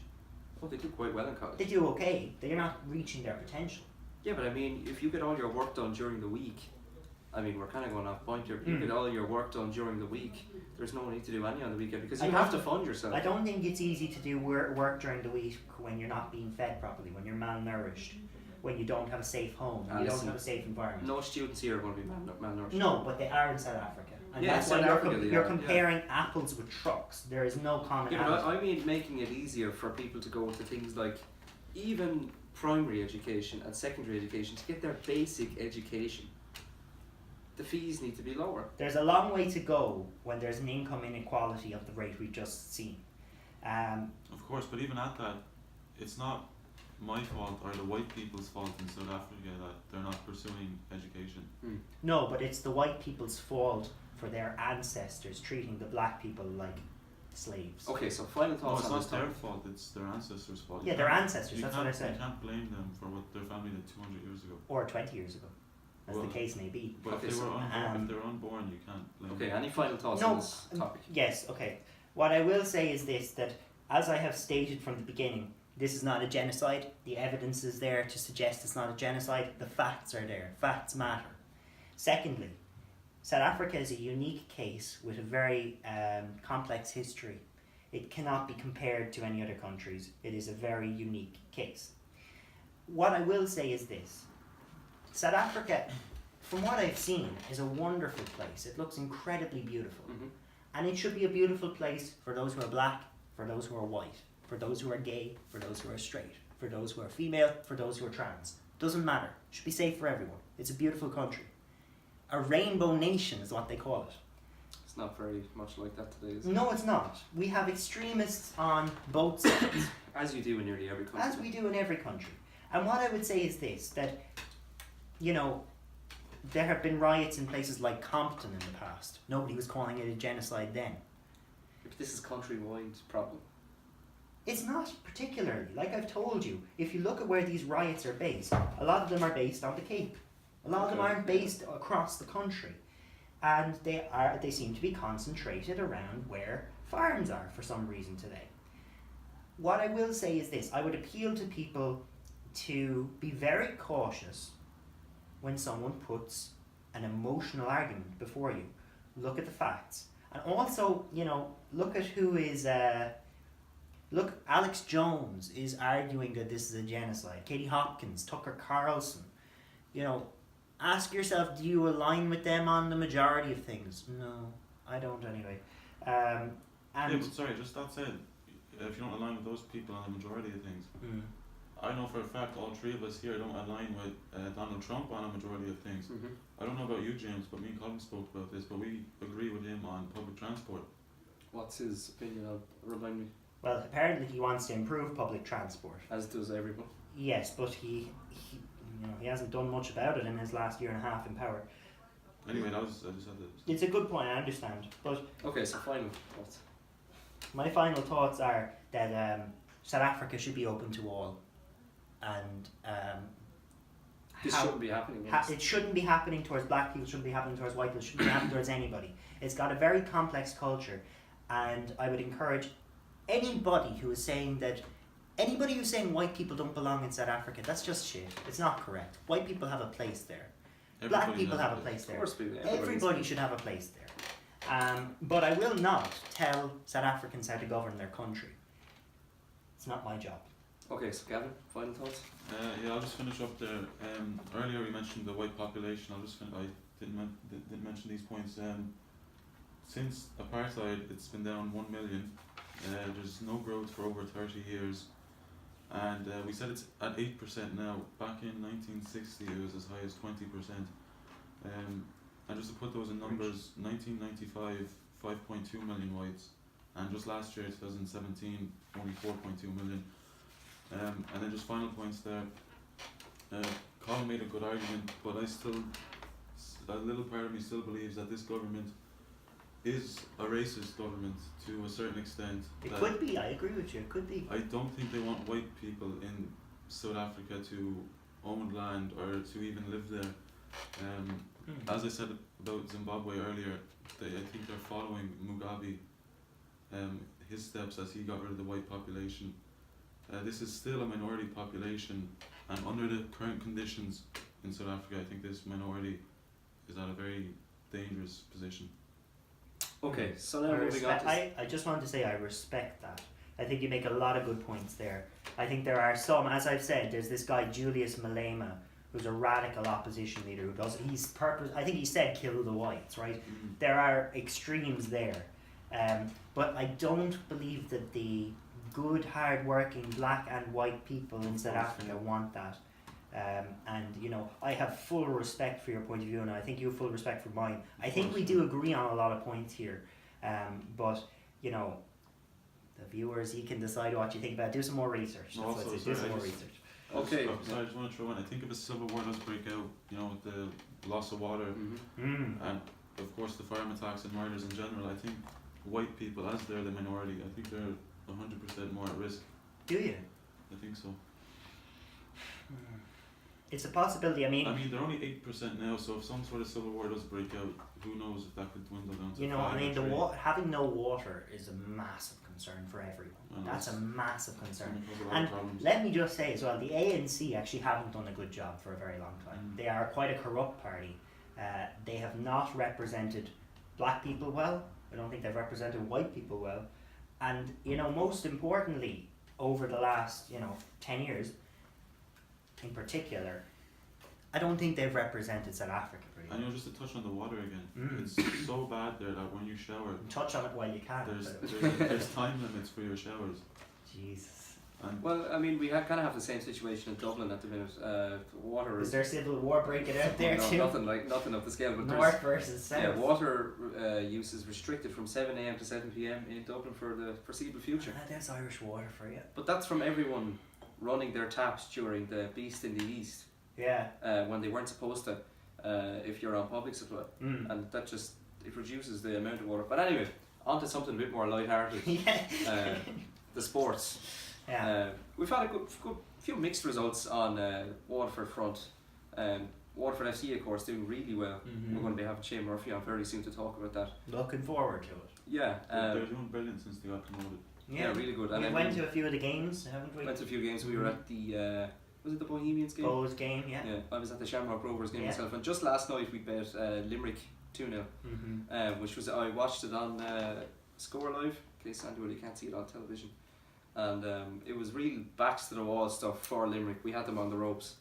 Oh, they do quite well in college. They do okay. They're not reaching their potential. Yeah, but I mean, if you get all your work done during the week, I mean, we're kind of going off point here. If you get all your work done during the week, there's no need to do any on the weekend, because you have to fund yourself. I don't think it's easy to do work during the week when you're not being fed properly, when you're malnourished, when you don't have a safe home, when you don't have a safe environment. No students here are going to be malnourished. No, but they are in South Africa. And yeah, that's South why Africa you're comparing apples with trucks. There is no commonality. Yeah, but I mean making it easier for people to go to things like even primary education and secondary education to get their basic education. The fees need to be lower. There's a long way to go when there's an income inequality of the rate we've just seen. Of course, but even at that, it's not my fault or the white people's fault in South Africa that they're not pursuing education. No, but it's the white people's fault for their ancestors treating the black people like slaves. Okay, so final thoughts on this. No, it's not their fault, it's their ancestors' fault. Yeah, their ancestors, that's what I said. You can't blame them for what their family did 200 years ago. Or 20 years ago, as the case may be. But if they were unborn, you can't blame Okay, any final thoughts No, on this topic? Yes, okay. What I will say is this, that as I have stated from the beginning, this is not a genocide. The evidence is there to suggest it's not a genocide. The facts are there. Facts matter. Secondly, South Africa is a unique case with a very complex history. It cannot be compared to any other countries. It is a very unique case. What I will say is this. South Africa, from what I've seen, is a wonderful place. It looks incredibly beautiful. Mm-hmm. And it should be a beautiful place for those who are black, for those who are white, for those who are gay, for those who are straight, for those who are female, for those who are trans. Doesn't matter. It should be safe for everyone. It's a beautiful country. A rainbow nation is what they call it. It's not very much like that today, is it? No, it's not. We have extremists on both sides. As you do in nearly every country. As we do in every country. And what I would say is this, that, you know, there have been riots in places like Compton in the past. Nobody was calling it a genocide then. But this is countrywide problem. It's not particularly. Like I've told you, if you look at where these riots are based, a lot of them are based on the Cape. A lot of them aren't based across the country. And they seem to be concentrated around where farms are for some reason today. What I will say is this, I would appeal to people to be very cautious when someone puts an emotional argument before you. Look at the facts. And also, you know, look at who is... Look, Alex Jones is arguing that this is a genocide. Katie Hopkins, Tucker Carlson. You know, ask yourself, do you align with them on the majority of things? No, I don't anyway. And yeah, but sorry, just that said, if you don't align with those people on the majority of things, I know for a fact all three of us here don't align with Donald Trump on a majority of things. Mm-hmm. I don't know about you, James, but me and Colin spoke about this, but we agree with him on public transport. What's his opinion of, remind me? well, apparently he wants to improve public transport. As does everyone. Yes, but he hasn't done much about it in his last year and a half in power. Anyway, I just said that. It's a good point, I understand. But Okay, so final thoughts. my final thoughts are that South Africa should be open to all. And This shouldn't be happening. it shouldn't be happening towards black people, shouldn't be happening towards white people, shouldn't be happening towards anybody. It's got a very complex culture, and I would encourage anybody who's saying white people don't belong in South Africa, that's just shit. It's not correct. White people have a place there. Black people have a place there. Of course, Everybody should have a place there. But I will not tell South Africans how to govern their country. It's not my job. Okay, so Gavin, final thoughts? Yeah, I'll just finish up there. Earlier we mentioned the white population. I didn't mention these points. Since apartheid, it's been down 1 million. There's no growth for over 30 years. And we said it's at 8% now. Back in 1960 it was as high as 20%. And just to put those in numbers, 1995, 5.2 million whites. And just last year, 2017, only 4.2 million. And then just final points there. Colin made a good argument, but a little part of me still believes that this government is a racist government to a certain extent. It could be, I agree with you, it could be. I don't think they want white people in South Africa to own land or to even live there. As I said about Zimbabwe earlier, I think they're following Mugabe, his steps as he got rid of the white population. This is still a minority population, and under the current conditions in South Africa, I think this minority is at a very dangerous position. Okay, so now moving on to... I just wanted to say I respect that. I think you make a lot of good points there. I think there are some, as I've said, there's this guy Julius Malema, who's a radical opposition leader who does, I think he said kill the whites, right? Mm-hmm. There are extremes there. But I don't believe that the good, hard-working black and white people in South Africa want that. And you know, I have full respect for your point of view, and I think you have full respect for mine. I think we do agree on a lot of points here, but you know, the viewers, you can decide what you think about it. Do some more research. That's what I say. Do some more research. Okay. I just want to throw in, I think if a civil war does break out, you know, with the loss of water, and of course the farm attacks and murders in general, I think white people, as they're the minority, I think they're 100% more at risk. Do you? I think so. It's a possibility. I mean, they're only 8% now, so if some sort of civil war does break out, who knows if that could dwindle down to You know, 5 I mean, or 3. having no water is a massive concern for everyone. That's a massive concern. And let me just say as well, the ANC actually haven't done a good job for a very long time. They are quite a corrupt party. They have not represented black people well. I don't think they've represented white people well. And, you know, most importantly, over the last, 10 years in particular, I don't think they've represented South Africa pretty well. And just to touch on the water again, it's so bad there that when you shower, touch on it while you can. there's time limits for your showers. Jesus. And Well, I mean, we kind of have the same situation in Dublin at the minute. Water Is there civil war breaking out there no, too? nothing of the scale, but North versus south. yeah, water use is restricted from 7 a.m. to 7 p.m. in Dublin for the foreseeable future. There's Irish water for you. But that's from everyone running their taps during the Beast in the East Yeah. when they weren't supposed to. If you're on public supply, and that just it reduces the amount of water. But anyway, on to something a bit more lighthearted. Yeah. The sports. Yeah. We've had a good few mixed results on Waterford front. Waterford FC, of course, doing really well. We're going to be having Shane Murphy on very soon to talk about that. Looking forward to it. Yeah, they're doing brilliant since they got promoted. yeah, really good. We And went to a few of the games, haven't we? went to a few games. We were at the was it the Bohemians game? Bowes game, yeah. Yeah, I was at the Shamrock Rovers game Yeah. myself, and just last night we bet Limerick 2-0, which was I watched it on Score Live in case anybody can't see it on television, and it was real backs to the wall stuff for Limerick. We had them on the ropes,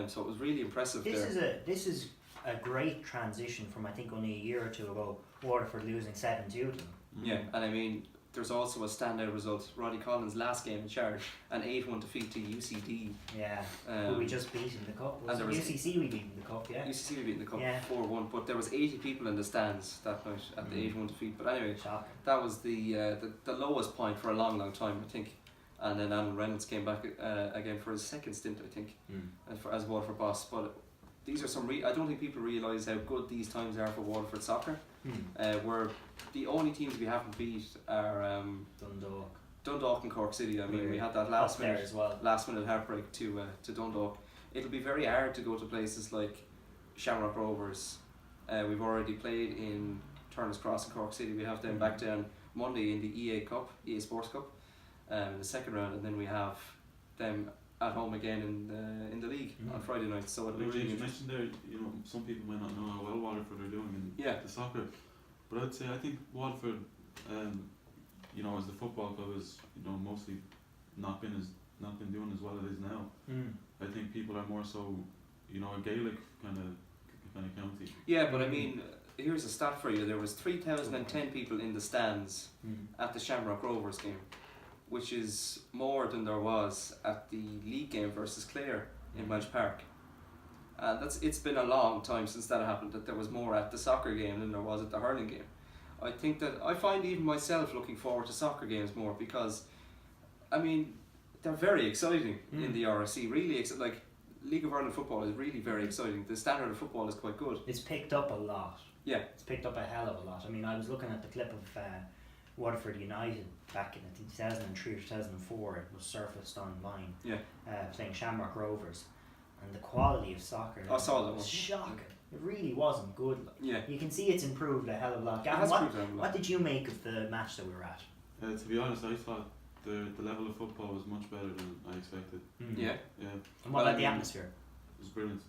so it was really impressive. This is a great transition from I think only a year or two ago. Waterford losing 7-2 to them. Yeah, and I mean there's also a standout result. Roddy Collins' last game in charge, an 8-1 defeat to UCD. Yeah, who we just beat in the cup. and there was UCC we beat in the cup, yeah. UCC we beat in the cup Yeah. 4-1, but there was 80 people in the stands that night at the 8-1 defeat. But anyway, Shocking. that was the lowest point for a long time, I think. And then Alan Reynolds came back again for his second stint, I think, as Waterford boss. But these are some. I don't think people realise how good these times are for Waterford soccer. Where the only teams we haven't beat are Dundalk and Cork City. I mean, we had that last minute as well. heartbreak to Dundalk. It'll be very hard to go to places like Shamrock Rovers. We've already played in Turner's Cross and Cork City. We have them back down Monday in the EA Sports Cup, in the second round, and then we have them at home again in the league on Friday night. So it'll be really You interesting. mentioned there, some people might not know how well Waterford are doing in the soccer, but I'd say I think Waterford, as the football club is, mostly not been doing as well as it is now. I think people are more so, a Gaelic kind of county. Yeah, but I mean, here's a stat for you. There was 3,010 people in the stands at the Shamrock Rovers game, which is more than there was at the league game versus Clare in Welsh Park. And it's been a long time since that happened, that there was more at the soccer game than there was at the hurling game. I think that I find even myself looking forward to soccer games more because, I mean, they're very exciting in the RSC. Really, like League of Ireland football is really very exciting. The standard of football is quite good. It's picked up a lot. Yeah, it's picked up a hell of a lot. I mean, I was looking at the clip of Waterford United back in 2003 or 2004. It was surfaced online. Yeah, playing Shamrock Rovers, and the quality of soccer. I saw that one. Was shocking. It really wasn't good. Yeah, you can see it's improved a hell of a lot. Gavin, what did you make of the match that we were at? To be honest, I thought the level of football was much better than I expected. Yeah. And what about the atmosphere? It was brilliant.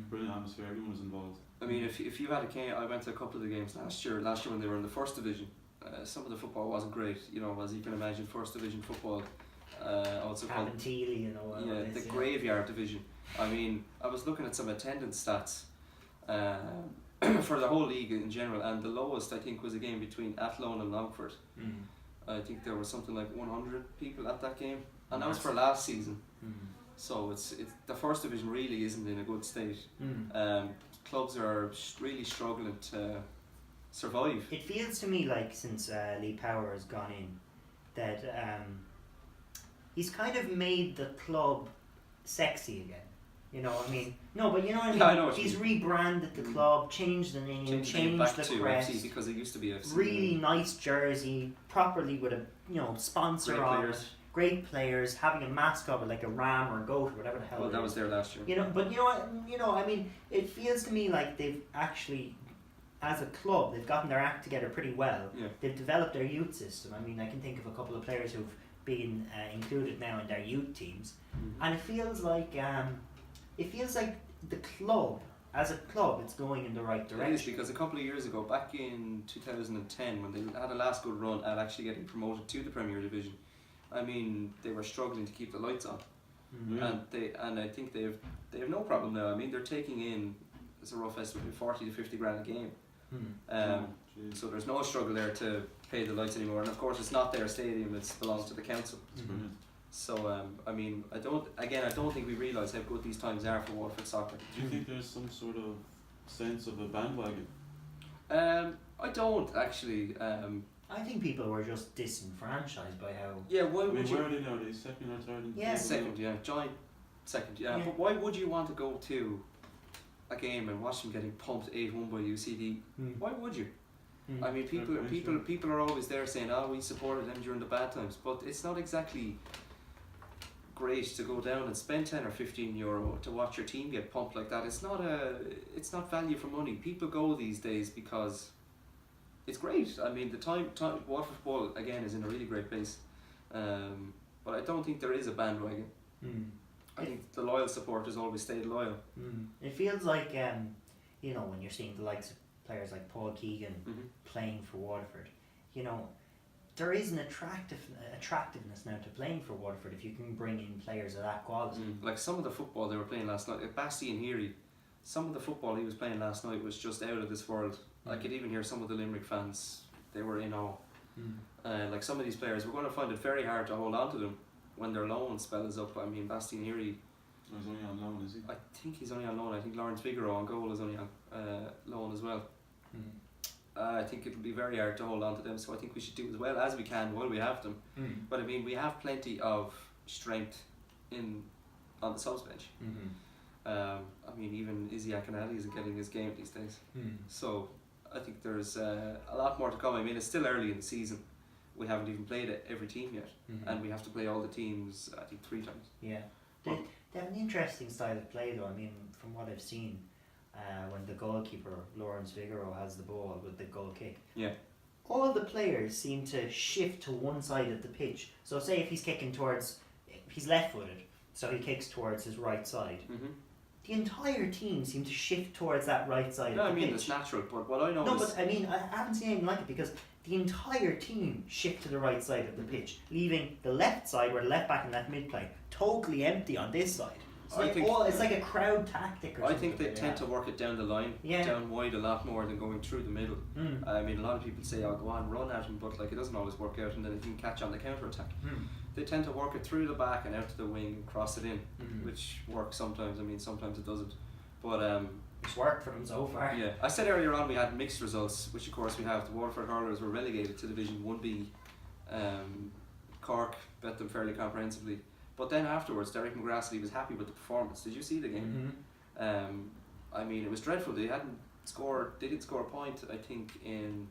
Brilliant atmosphere. Everyone was involved. I mean, if you had a game, I went to a couple of the games last year when they were in the first division. Some of the football wasn't great, as you can imagine. First division football, also called the graveyard division. I mean, I was looking at some attendance stats for the whole league in general, and the lowest I think was a game between Athlone and Longford. I think there was something like 100 people at that game, and that was for last season. So it's the first division really isn't in a good state. Clubs are really struggling to survive. It feels to me like since Lee Power has gone in, that he's kind of made the club sexy again. I mean, no, but you know what I mean. Yeah, I know what he's rebranded the club, changed the name, changed back the to crest. FC because it used to be FC. Really nice jersey, properly with a sponsor on it. Great players, having a mascot with like a ram or a goat or whatever the hell. Well, that was there last year. But you know what? I mean, it feels to me like they've actually as a club, they've gotten their act together pretty well. Yeah. They've developed their youth system. I mean, I can think of a couple of players who've been included now in their youth teams, and it feels like the club, as a club, it's going in the right It is, direction. because a couple of years ago, back in 2010, when they had a last good run at actually getting promoted to the Premier Division, I mean, they were struggling to keep the lights on, and I think they have no problem now. I mean, they're taking in, it's a rough estimate, 40 to 50 grand a game. So there's no struggle there to pay the lights anymore, and of course it's not their stadium, it belongs to the council. So I mean, I don't think we realise how good these times are for Waterford soccer. Do you think there's some sort of sense of a bandwagon? I don't actually. I think people were just disenfranchised by how. Yeah, why I mean, would you? where are they now? Are they second or third? Yeah, Second, yeah, joint second, yeah. Yeah. But why would you want to go to a game and watch them getting pumped 8-1 by UCD? Why would you? I mean, people are always there saying, "Oh, we supported them during the bad times," but it's not exactly great to go down and spend 10 or 15 euro to watch your team get pumped like that. It's not value for money. People go these days because it's great. I mean, the time Waterford football again is in a really great place, but I don't think there is a bandwagon. I think the loyal supporters always stayed loyal. It feels like you know, when you're seeing the likes of players like Paul Keegan playing for Waterford, you know, there is an attractiveness now to playing for Waterford if you can bring in players of that quality. Like some of the football they were playing last night, like Basti and Heary, some of the football he was playing last night was just out of this world. I could even hear some of the Limerick fans, they were in awe. Like some of these players, we're going to find it very hard to hold on to them when their loan spell is up. I mean, Basti and Heary, He's only on loan, is he? I think he's only on loan. I think Lawrence Figueroa on goal is only on loan as well. I think it'll be very hard to hold on to them, so I think we should do as well as we can while we have them. But I mean, we have plenty of strength on the subs bench. I mean, even Izzy Akinadi isn't getting his game these days. So I think there's a lot more to come. I mean, it's still early in the season. We haven't even played every team yet, and we have to play all the teams, I think, 3 times. Yeah, they have an interesting style of play though. I mean, from what I've seen, when the goalkeeper Lawrence Figueroa has the ball with the goal kick, all the players seem to shift to one side of the pitch. So say if he's kicking towards, he's left-footed, so he kicks towards his right side. The entire team seem to shift towards that right side of the pitch. I mean, it's natural, but what I know No, is... but I mean, I haven't seen anything like it because the entire team shift to the right side of the pitch, leaving the left side where the left back and left mid play totally empty on this side. So it's like a crowd tactic or something. I think they tend to work it down the line, down wide a lot more than going through the middle. I mean, a lot of people say, "Oh, go on, run at him," but like it doesn't always work out, and then it can catch on the counter attack. They tend to work it through the back and out to the wing and cross it in, which works sometimes. I mean, sometimes it doesn't. But it's worked for them so far. Yeah, I said earlier on we had mixed results, which of course we have. The Waterford Hurlers were relegated to Division 1B. Cork bet them fairly comprehensively. But then afterwards, Derek McGrath was happy with the performance. Did you see the game? I mean, it was dreadful. They didn't score a point, I think, in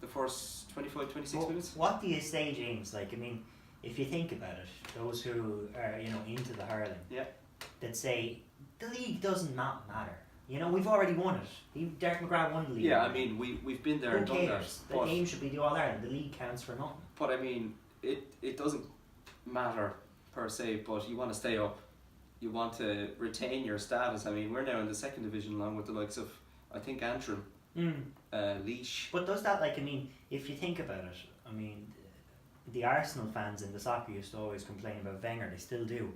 the first 25, 26 minutes. What do you say, James? Like, I mean, if you think about it, those who are, you know, into the hurling, that say the league doesn't matter. You know, we've already won it. Derek McGrath won the league. Yeah, I mean, we've been there Who and done cares? that. The game should be the All Ireland. The league counts for nothing. But I mean, it doesn't matter per se, but you want to stay up. You want to retain your status. I mean, we're now in the 2nd division along with the likes of, I think, Antrim, Laois. But does that, like, I mean, if you think about it, I mean, the Arsenal fans in the soccer used to always complain about Wenger. They still do.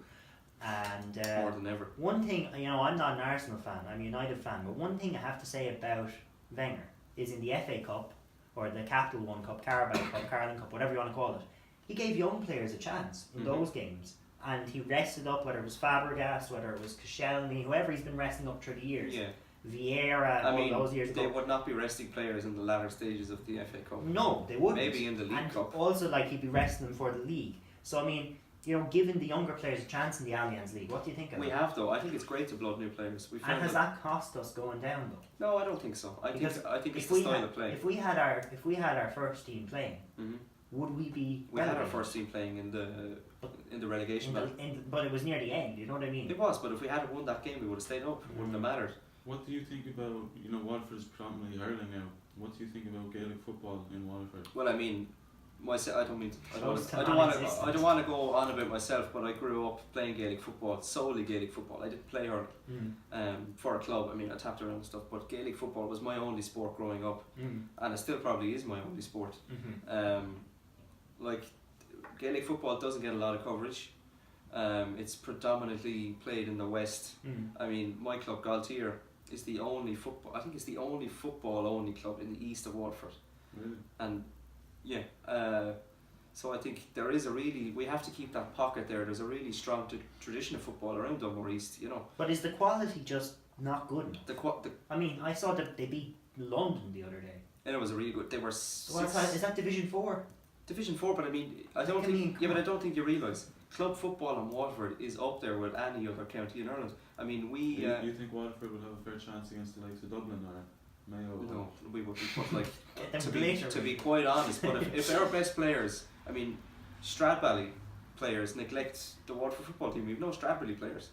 And more than ever. One thing, you know, I'm not an Arsenal fan, I'm a United fan, but one thing I have to say about Wenger is in the FA Cup, or the Capital One Cup, Carabao Cup, Carling Cup, whatever you want to call it, he gave young players a chance in those games, and he rested up, whether it was Fabregas, whether it was Koscielny, whoever he's been resting up through the years. Vieira, all those years ago. They would not be resting players in the latter stages of the FA Cup. No, they wouldn't. Maybe in the League and Cup. Also, like, he'd be resting them for the league. So, I mean, you know, giving the younger players a chance in the Allianz League, what do you think of that? We have, though. I think it's great to blood new players. And has that cost us going down, though? No, I don't think so. I think it's the style of play. If we had our first team playing, would we be? We had our first team playing in the relegation battle. But it was near the end. You know what I mean? It was, but if we hadn't won that game, we would have stayed up. It wouldn't have mattered. What do you think about, you know, Waterford's predominantly hurling now? what do you think about Gaelic football in Waterford? Well, I mean, I don't mean. Close to I don't want to. non-existent. I don't want to go on about myself, but I grew up playing Gaelic football, solely Gaelic football. I didn't play hurling for a club. I mean, I tapped around and stuff, but Gaelic football was my only sport growing up, and it still probably is my only sport. Like, Gaelic football doesn't get a lot of coverage. It's predominantly played in the West. I mean, my club Galtier is the only football. I think it's the only football-only club in the east of Waterford. Really? And yeah, so I think there is we have to keep that pocket there. There's a really strong tradition of football around Dunmore East, you know. But is the quality just not good enough? I mean, I saw that they beat London the other day. And it was a really good. They were Is that Division 4? Division 4, but I mean, I don't think you realise club football in Waterford is up there with any other county in Ireland. I mean, you think Waterford will have a fair chance against the likes of Dublin or Mayo? No, we wouldn't. But like, to to be quite honest, but if our best players, I mean, Stradbally players neglect the Waterford football team, we've no Stradbally players.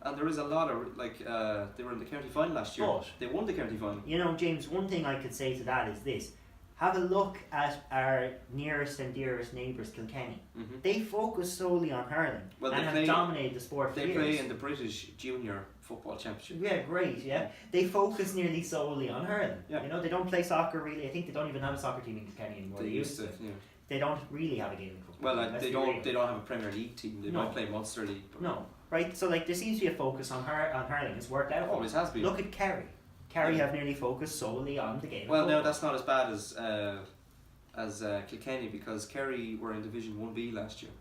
And there is a lot of, like, they were in the county final last year. But they won the county final. You know, James, one thing I could say to that is this. Have a look at our nearest and dearest neighbours, Kilkenny. They focus solely on hurling and have dominated the sport for years. They play in the British Junior Football Championship. Yeah, great, yeah. They focus nearly solely on hurling. Yeah. You know, they don't play soccer really. I think they don't even have a soccer team in Kilkenny anymore. They used to, yeah. They don't really have a Gaelic football team. Well, they don't have a Premier League team. They might play Munster League. No, right? So, like, there seems to be a focus on hurling. It's worked out. Always has been. Look at Kerry. Kerry have nearly focused solely on the Gaelic football. No, that's not as bad as Kilkenny, because Kerry were in Division 1B last year.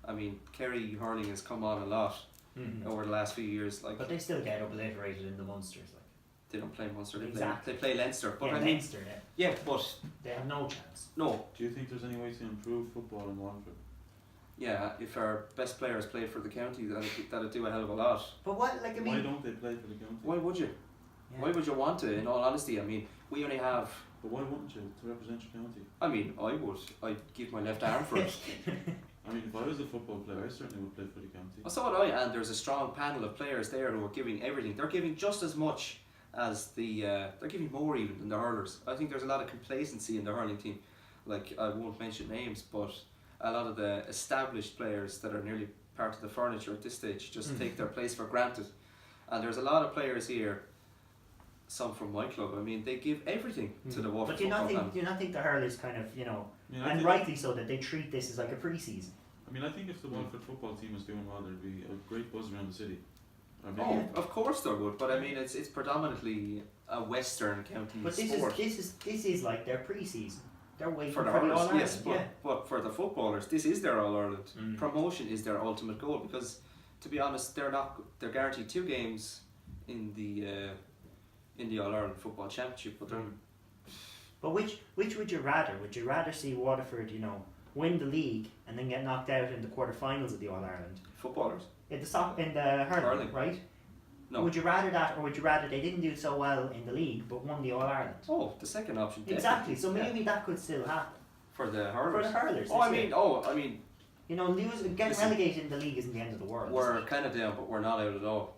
I mean, Kerry hurling has come on a lot over the last few years. Like, but they still get obliterated in the Munsters. Like, they don't play Munster. Exactly. They play Leinster. But yeah, I mean, Leinster. Yeah, but they have no chance. No. Do you think there's any way to improve football in Waterford? Yeah, if our best players played for the county, that'd do a hell of a lot. But what, like, I mean, why don't they play for the county? Why would you? Yeah. Why would you want to? In all honesty, I mean, we only have. But why wouldn't you to represent your county? I mean, I would. I'd give my left arm for it. I mean, if I was a football player, I certainly would play for the county. Well, so would I, and there's a strong panel of players there who are giving everything. They're giving just as much as they're giving more even than the hurlers. I think there's a lot of complacency in the hurling team. Like, I won't mention names, but a lot of the established players that are nearly part of the furniture at this stage just take their place for granted. And there's a lot of players here, some from my club, I mean, they give everything to the Waterford. But do you not think the hurlers kind of, you know, and rightly so, that they treat this as like a pre-season? I mean, I think if the Waterford football team was doing well, there'd be a great buzz around the city. Oh, of course there would, but I mean, it's predominantly a Western county sport. This is like their pre-season. They're waiting for the All-Ireland. Yes, but for the footballers, this is their All-Ireland. Promotion is their ultimate goal, because, to be honest, they're guaranteed 2 games in the All-Ireland Football Championship. But which would you rather? Would you rather see Waterford, you know, win the league and then get knocked out in the quarterfinals of the All-Ireland? Footballers? In the hurling, right? No. Would you rather that, or would you rather they didn't do so well in the league but won the All-Ireland? Oh, the second option. Exactly. So maybe that could still happen. For the hurlers? For the hurlers. I mean, you know, getting relegated in the league isn't the end of the world. We're kind of down, but we're not out at all.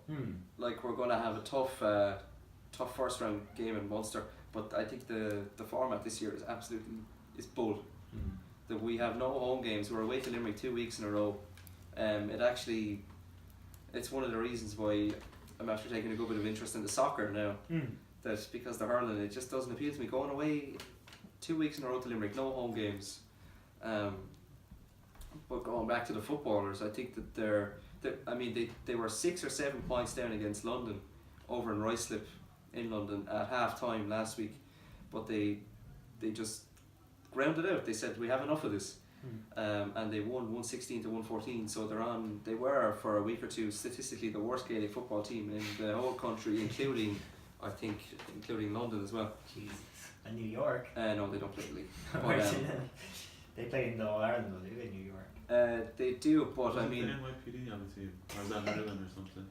Like, we're going to have a tough first round game in Munster, but I think the format this year is absolutely bull. That we have no home games. We're away to Limerick 2 weeks in a row. It's one of the reasons why I'm after taking a good bit of interest in the soccer now. That's because the hurling, it just doesn't appeal to me. Going away 2 weeks in a row to Limerick, no home games. But going back to the footballers, I think that they were 6 or 7 points down against London over in Ruislip in London at half time last week, but they just grounded out. They said, we have enough of this. And they won 116 to 114, so they were for a week or two statistically the worst Gaelic football team in the whole country, including London as well. Jesus. And New York. No, they don't play the league. But, they play in the All-Ireland, though, do they, in New York? They do, but I mean, NYPD have a team, or is that Maryland or something?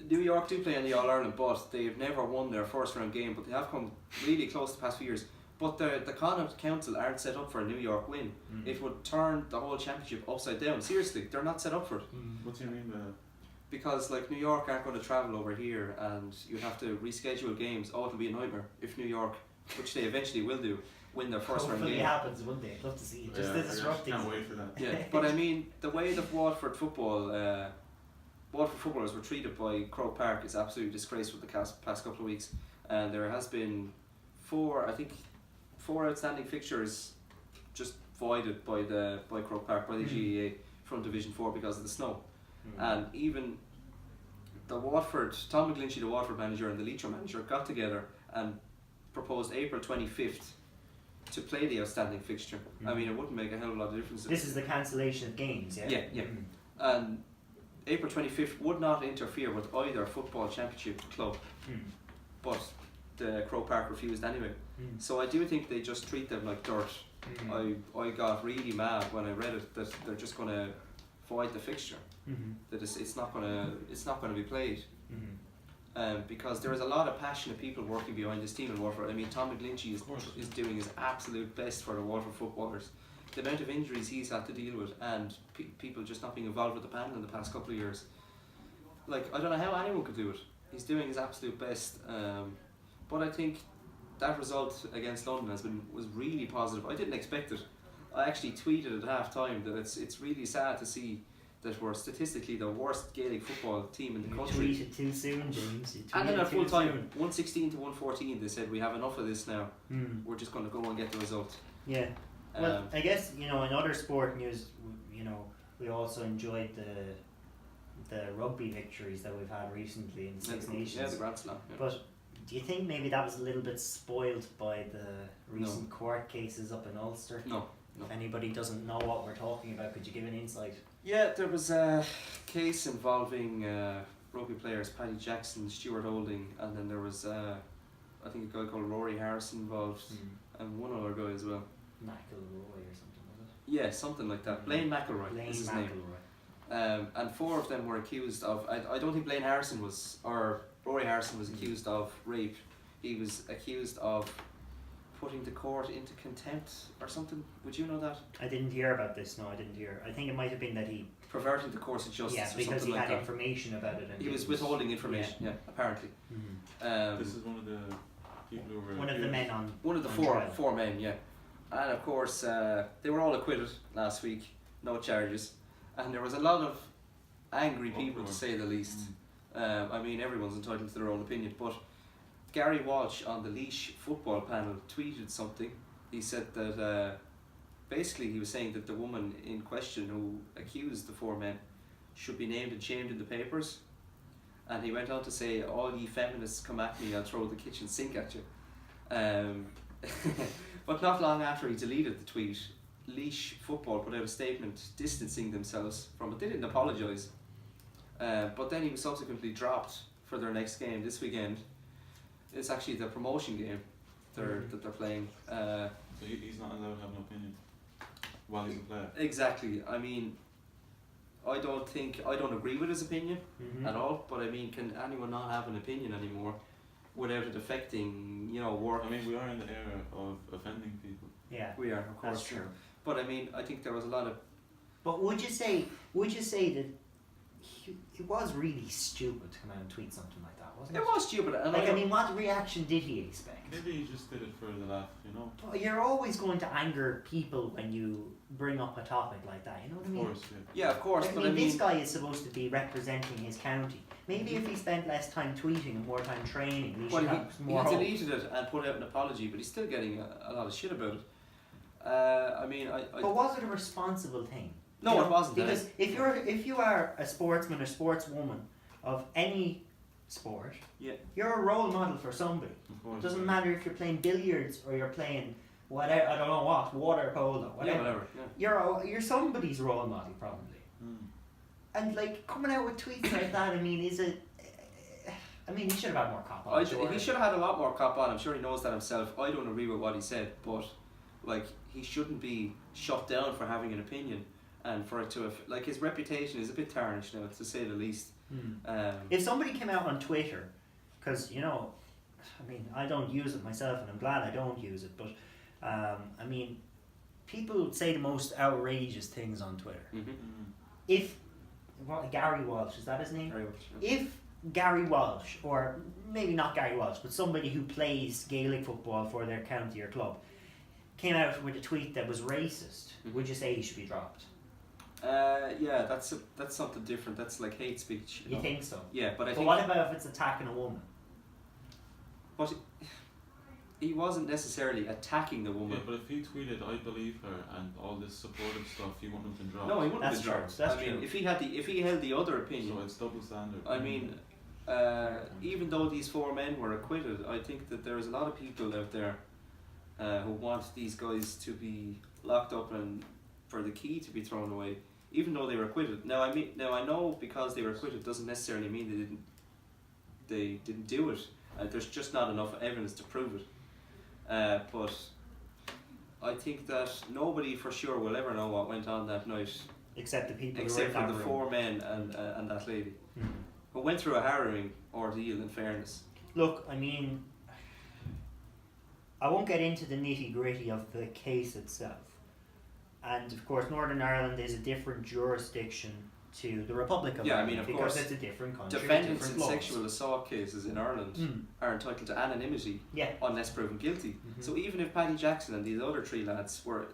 New York do play in the All-Ireland, but they've never won their first round game, but they have come really close the past few years. But the Connaught Council aren't set up for a New York win. It would turn the whole championship upside down. Seriously, they're not set up for it. What do you mean by that? Because, like, New York aren't going to travel over here, and you'd have to reschedule games. Oh, it'll be a nightmare if New York which they eventually will do, win their first round Hopefully game. it happens one day. I'd love to see it. Just Yeah, the disrupting. can't wait for that. Yeah, but I mean, the way that Waterford footballers were treated by Croke Park is absolutely disgraceful the past couple of weeks. And there has been four outstanding fixtures just voided by Croke Park, by the GAA from Division 4 because of the snow. And even Tom McGlinchey, the Waterford manager, and the Leitrim manager got together and proposed April 25th to play the outstanding fixture. I mean, it wouldn't make a hell of a lot of difference. This is the cancellation of games, yeah? Yeah. And April 25th would not interfere with either football championship club, but the Croke Park refused anyway. So I do think they just treat them like dirt. I got really mad when I read it that they're just going to void the fixture, that it's not going to be played. Because there is a lot of passionate people working behind this team in Waterford. I mean, Tom McGlinchey is doing his absolute best for the Waterford footballers. The amount of injuries he's had to deal with, and people just not being involved with the panel in the past couple of years. Like, I don't know how anyone could do it. He's doing his absolute best. But I think that result against London was really positive. I didn't expect it. I actually tweeted at half time that it's really sad to see that we're statistically the worst Gaelic football team in the country. You tweeted too soon, James. And then at full time, 116 to 114, they said we have enough of this now. We're just going to go and get the result. Yeah. Well, I guess, in other sport news, we also enjoyed the rugby victories that we've had recently in the Six Nations. Yeah, the Grand Slam. Yeah. But do you think maybe that was a little bit spoiled by the recent court cases up in Ulster? No. If anybody doesn't know what we're talking about, could you give an insight? Yeah, there was a case involving rugby players Paddy Jackson, Stuart Holding, and then there was I think a guy called Rory Harrison involved, and one other guy as well. McElroy or something, was it? Yeah, something like that. Blaine McElroy is his name. And four of them were accused of. I don't think Blaine Harrison was, or Rory Harrison was accused of rape. He was accused of putting the court into contempt or something. Would you know that? I didn't hear about this. No, I didn't hear. I think it might have been that he perverting the course of justice. Yeah, or because something he like had that. information about it. And He was withholding information. Yeah, apparently. This is one of the people who were one of the men on. One of the four men. Yeah, and of course they were all acquitted last week. No charges, and there was a lot of angry people to say the least. I mean, everyone's entitled to their own opinion, but Gary Walsh on the Laois football panel tweeted something. He said that basically he was saying that the woman in question who accused the four men should be named and shamed in the papers, and he went on to say, "All ye feminists come at me, I'll throw the kitchen sink at you." But not long after he deleted the tweet, Laois football put out a statement distancing themselves from it. They didn't apologise, but then he was subsequently dropped for their next game this weekend. It's actually the promotion game that they're playing. So he's not allowed to have an opinion while he's a player. Exactly. I mean, I don't agree with his opinion at all. But I mean, can anyone not have an opinion anymore without it affecting work? I mean, we are in the era of offending people. Yeah, we are, of course. that's true. But I mean, I think there was a lot of. But would you say that it was really stupid to come out and tweet something like that, wasn't it? It was stupid. And I mean, what reaction did he expect? Maybe he just did it for the laugh, But you're always going to anger people when you bring up a topic like that, you know what I mean? Of course, yeah, of course. I mean, this guy is supposed to be representing his county. Maybe if he spent less time tweeting and more time training, he should have more he deleted it and put out an apology, but he's still getting a lot of shit about it. I mean, But was it a responsible thing? No, it wasn't. Because if you are a sportsman or sportswoman of any sport, you're a role model for somebody. It doesn't matter if you're playing billiards or you're playing whatever, I don't know what, water polo, whatever. You're somebody's role model probably. And like coming out with tweets like that, I mean, he should have had more cop on. He should have had a lot more cop on. I'm sure he knows that himself. I don't agree with what he said, but like he shouldn't be shut down for having an opinion. And for it to have, like, his reputation is a bit tarnished now, to say the least. If somebody came out on Twitter, because I mean, I don't use it myself, and I'm glad I don't use it, but I mean, people say the most outrageous things on Twitter. If Gary Walsh, is that his name? Very much, If Gary Walsh, or maybe not Gary Walsh, but somebody who plays Gaelic football for their county or club, came out with a tweet that was racist, would you say he should be dropped? Yeah, that's something different. That's like hate speech. You think so? Yeah, but I But think. what about if it's attacking a woman? But he wasn't necessarily attacking the Yeah, woman. but if he tweeted, "I believe her" and all this supportive stuff, he wouldn't have been dropped. No, he wouldn't That's have been true. dropped. That's I mean, true. if he held the other opinion, So it's double standard. I mean, even though these 4 men were acquitted, I think that there's a lot of people out there who want these guys to be locked up and for the key to be thrown away, even though they were acquitted. Now I know because they were acquitted doesn't necessarily mean they didn't do it. There's just not enough evidence to prove it. But I think that nobody for sure will ever know what went on that night, Except the people except who were in for that the room. 4 men and that lady, Mhm. who went through a harrowing ordeal. In fairness, Look, I mean, I won't get into the nitty gritty of the case itself. And of course, Northern Ireland is a different jurisdiction to the Republic of Yeah, I Ireland mean, of because course, it's a different country. defendants different in laws. sexual assault cases in Ireland Mm. are entitled to anonymity Yeah. unless proven guilty. Mhm. So even if Paddy Jackson and these other 3 lads were,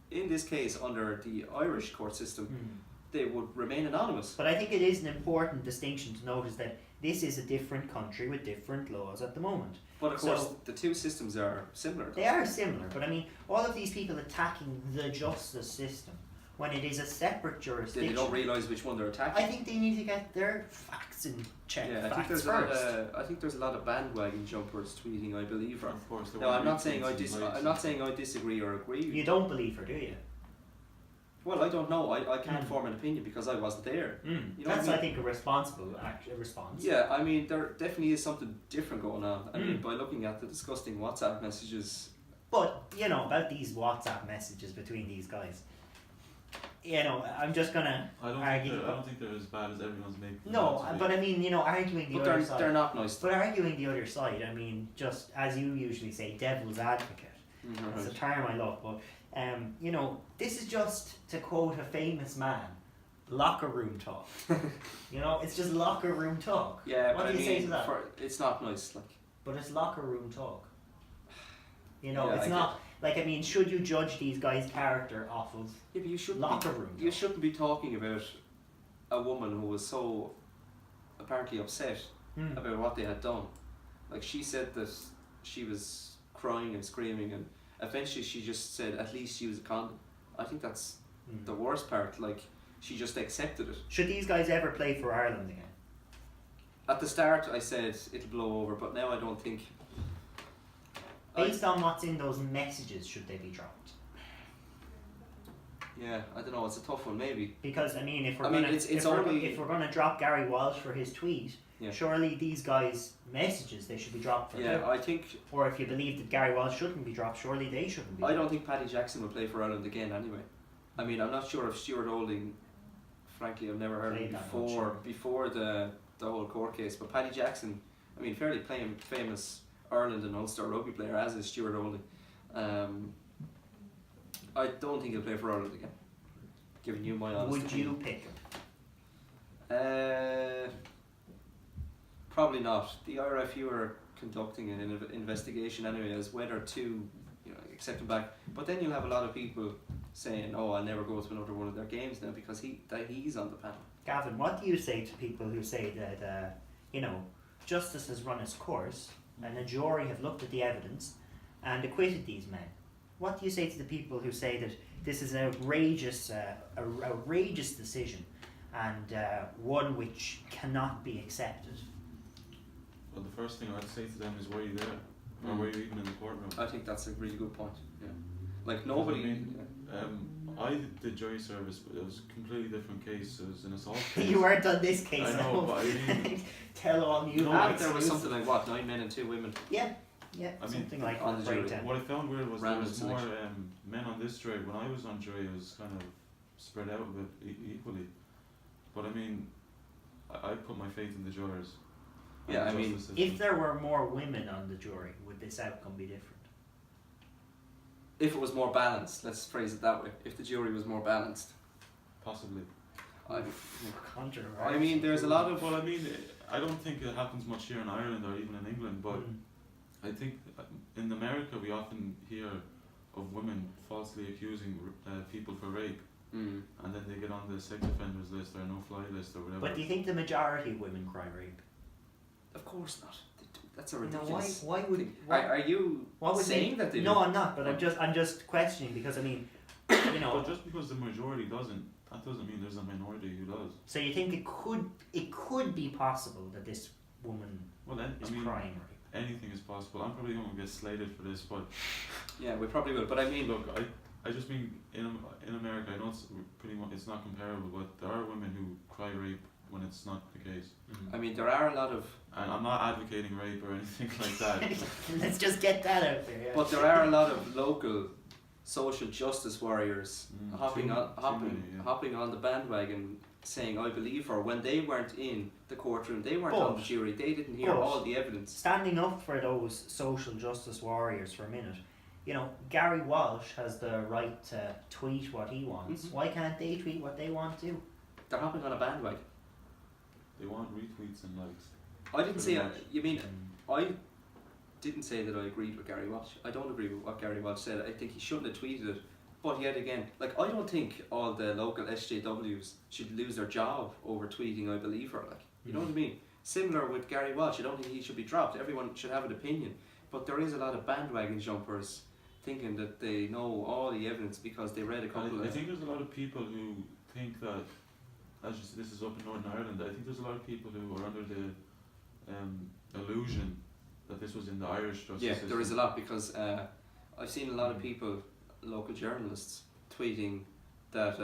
in this case, under the Irish court system, Mm. they would remain anonymous. But I think it is an important distinction to notice that this is a different country with different laws at the moment. But of So- course, the 2 systems are similar. They are similar, but I mean, all of these people attacking the justice system when it is a separate They jurisdiction. don't realise which one they're attacking. I think they need to get their facts in check. Yeah, I think facts there's first. I think there's a lot of bandwagon jumpers tweeting. I believe her. Of course, there No, were I'm not retweets saying and likes I'm not saying I disagree or agree. You don't believe her, do you? Well, I don't know. I can't Mm. form an opinion because I wasn't there. You know That's, what I I mean? think, a responsible response. Yeah, I mean, there definitely is something different going on. I mean, Mm. by looking at the disgusting WhatsApp messages. But, you know, about these WhatsApp messages between these guys, you know, I'm just going to argue. I don't think they're as bad as everyone's making them No, out to be. but I mean, you know, arguing the But other side. they're not nice. But arguing the other side, I mean, just as you usually say, devil's advocate. It's a term I love, but you know, this is just, to quote a famous man, locker room talk. You know, it's just locker room talk. Yeah, What but do you I say mean, to that? it's not nice. Like, But it's locker room talk. You know, Yeah, it's I not like, I mean, should you judge these guys' character off of yeah, but you shouldn't locker be, room You talk? shouldn't be talking about a woman who was so apparently upset Hmm. about what they had done. Like, she said that she was crying and screaming, and eventually she just said at least she was a condom. I think that's Hmm. the worst part. Like, she just accepted it. Should these guys ever play for Ireland again? At the start I said it'll blow over, but now I don't think. Based on what's in those messages, should they be dropped? Yeah, I don't know, it's a tough one maybe. Because I mean, if we're I mean, gonna it's if we're gonna drop Gary Walsh for his tweet, Yeah. surely these guys' messages they should be dropped for Yeah, too. I think Or if you believe that Gary Walsh shouldn't be dropped, surely they shouldn't be. I don't dropped. think Paddy Jackson will play for Ireland again anyway. I mean, I'm not sure if Stuart Olding, frankly I've never heard of him Played that much, before the whole court case, but Paddy Jackson, I mean, fairly famous Ireland and Ulster rugby player, as is Stuart Olding. I don't think he'll play for Ireland again, giving you my honest Would opinion. you pick him? Probably not. The RFU are conducting an investigation anyway as whether to, you know, accept him back. But then you'll have a lot of people saying, "Oh, I'll never go to another one of their games now because he's on the panel." Gavin, what do you say to people who say that you know, justice has run its course and a jury have looked at the evidence and acquitted these men? What do you say to the people who say that this is an outrageous decision and one which cannot be accepted? Well, the first thing I'd say to them is, were you there? Or were you even in the courtroom? I think that's a really good point. Yeah, like I nobody. mean, I did jury service, but it was a completely different case. It was an assault case. You weren't on this case. I know, but I mean, Tell all you No, I have think there was exclusive. something like what, 9 men and 2 women. Yeah, I mean, something like on that. the jury. Breakdown. what I found weird was there Random was more selection. men on this jury. When I was on jury, it was kind of spread out a bit equally. But I mean, I put my faith in the jurors. and Yeah, the I mean, justice system. If there were more women on the jury, would this outcome be different? If it was more balanced, let's phrase it that way. If the jury was more balanced, Possibly. I Controversial. mean, there's a lot of. Well, I mean, I don't think it happens much here in Ireland or even in England, but I think in America we often hear of women falsely accusing people for rape, and then they get on the sex offenders list or no-fly list or whatever. But do you think the majority of women cry rape? Of course not. That's a No, ridiculous. why would? thing. Why, Are you what would saying they, that they No, do? I'm not. But I'm just questioning because I mean, you know. But just because the majority doesn't, that doesn't mean there's a minority who does. So you think it could be possible that this woman Well, then, is I mean, crying rape? anything is possible. I'm probably going to get slated for this, but Yeah, we probably will. But I mean, look, I just mean in America, I know it's pretty much it's not comparable, but there are women who cry rape when it's not the case. I mean, there are a lot of. And I'm not advocating rape or anything like that. Let's just get that out there. Yeah. But there are a lot of local social justice warriors hopping on the bandwagon, saying I believe her when they weren't in the courtroom, they weren't on the jury, they didn't hear all the evidence. Standing up for those social justice warriors for a minute, you know, Gary Walsh has the right to tweet what he wants. Why can't they tweet what they want to? They're hopping on a bandwagon. They want retweets and likes. I didn't say. Pretty much. You mean I didn't say that I agreed with Gary Walsh. I don't agree with what Gary Walsh said. I think he shouldn't have tweeted it. But yet again, like I don't think all the local SJWs should lose their job over tweeting I believe her. Like you know what I mean? Similar with Gary Walsh. I don't think he should be dropped. Everyone should have an opinion. But there is a lot of bandwagon jumpers thinking that they know all the evidence because they read a couple I of. think there's a lot of people who think that, as you said, this is up in Northern Ireland. I think there's a lot of people who are under the illusion that this was in the Irish justice system. There is a lot because I've seen a lot of people, local journalists, tweeting that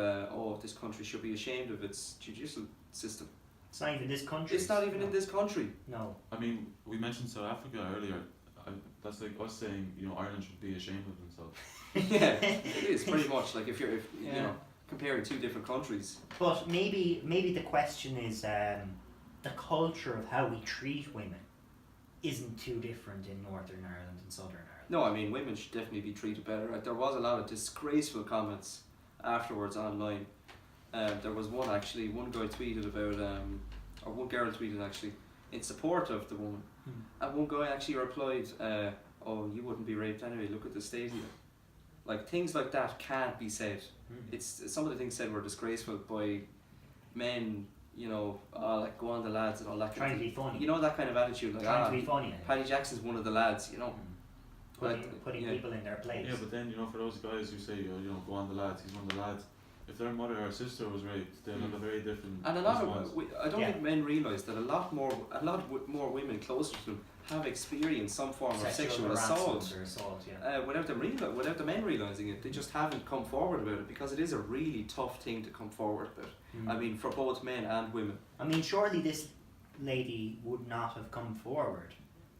this country should be ashamed of its judicial system. It's not even this country. It's not even in this country. No. I mean, we mentioned South Africa earlier. That's like us saying, you know, Ireland should be ashamed of themselves. Yeah, it is pretty much like if you know comparing two different countries. But maybe the question is the culture of how we treat women isn't too different in Northern Ireland and Southern Ireland. No, I mean women should definitely be treated better. There was a lot of disgraceful comments afterwards online. There was one guy tweeted about, or one girl tweeted actually, in support of the woman. And one guy actually replied, oh, you wouldn't be raped anyway, look at the state of you. Like, things like that can't be said. It's some of the things said were disgraceful by men, you know, like go on the lads and all that Trying kind to of be funny. You know, that kind of attitude, like Trying to be funny. Paddy Jackson's one of the lads, you know. Putting people in their place. Yeah, but then, you know, for those guys who say, you know, go on the lads, he's one of the lads. If their mother or sister was raped, they'll have a very different And a lot response. of, I don't think men realise that a lot more women closer to them have experienced some form of sexual assault. Or assault, Without the men realising it, they just haven't come forward about it because it is a really tough thing to come forward about. I mean, for both men and women. I mean, surely this lady would not have come forward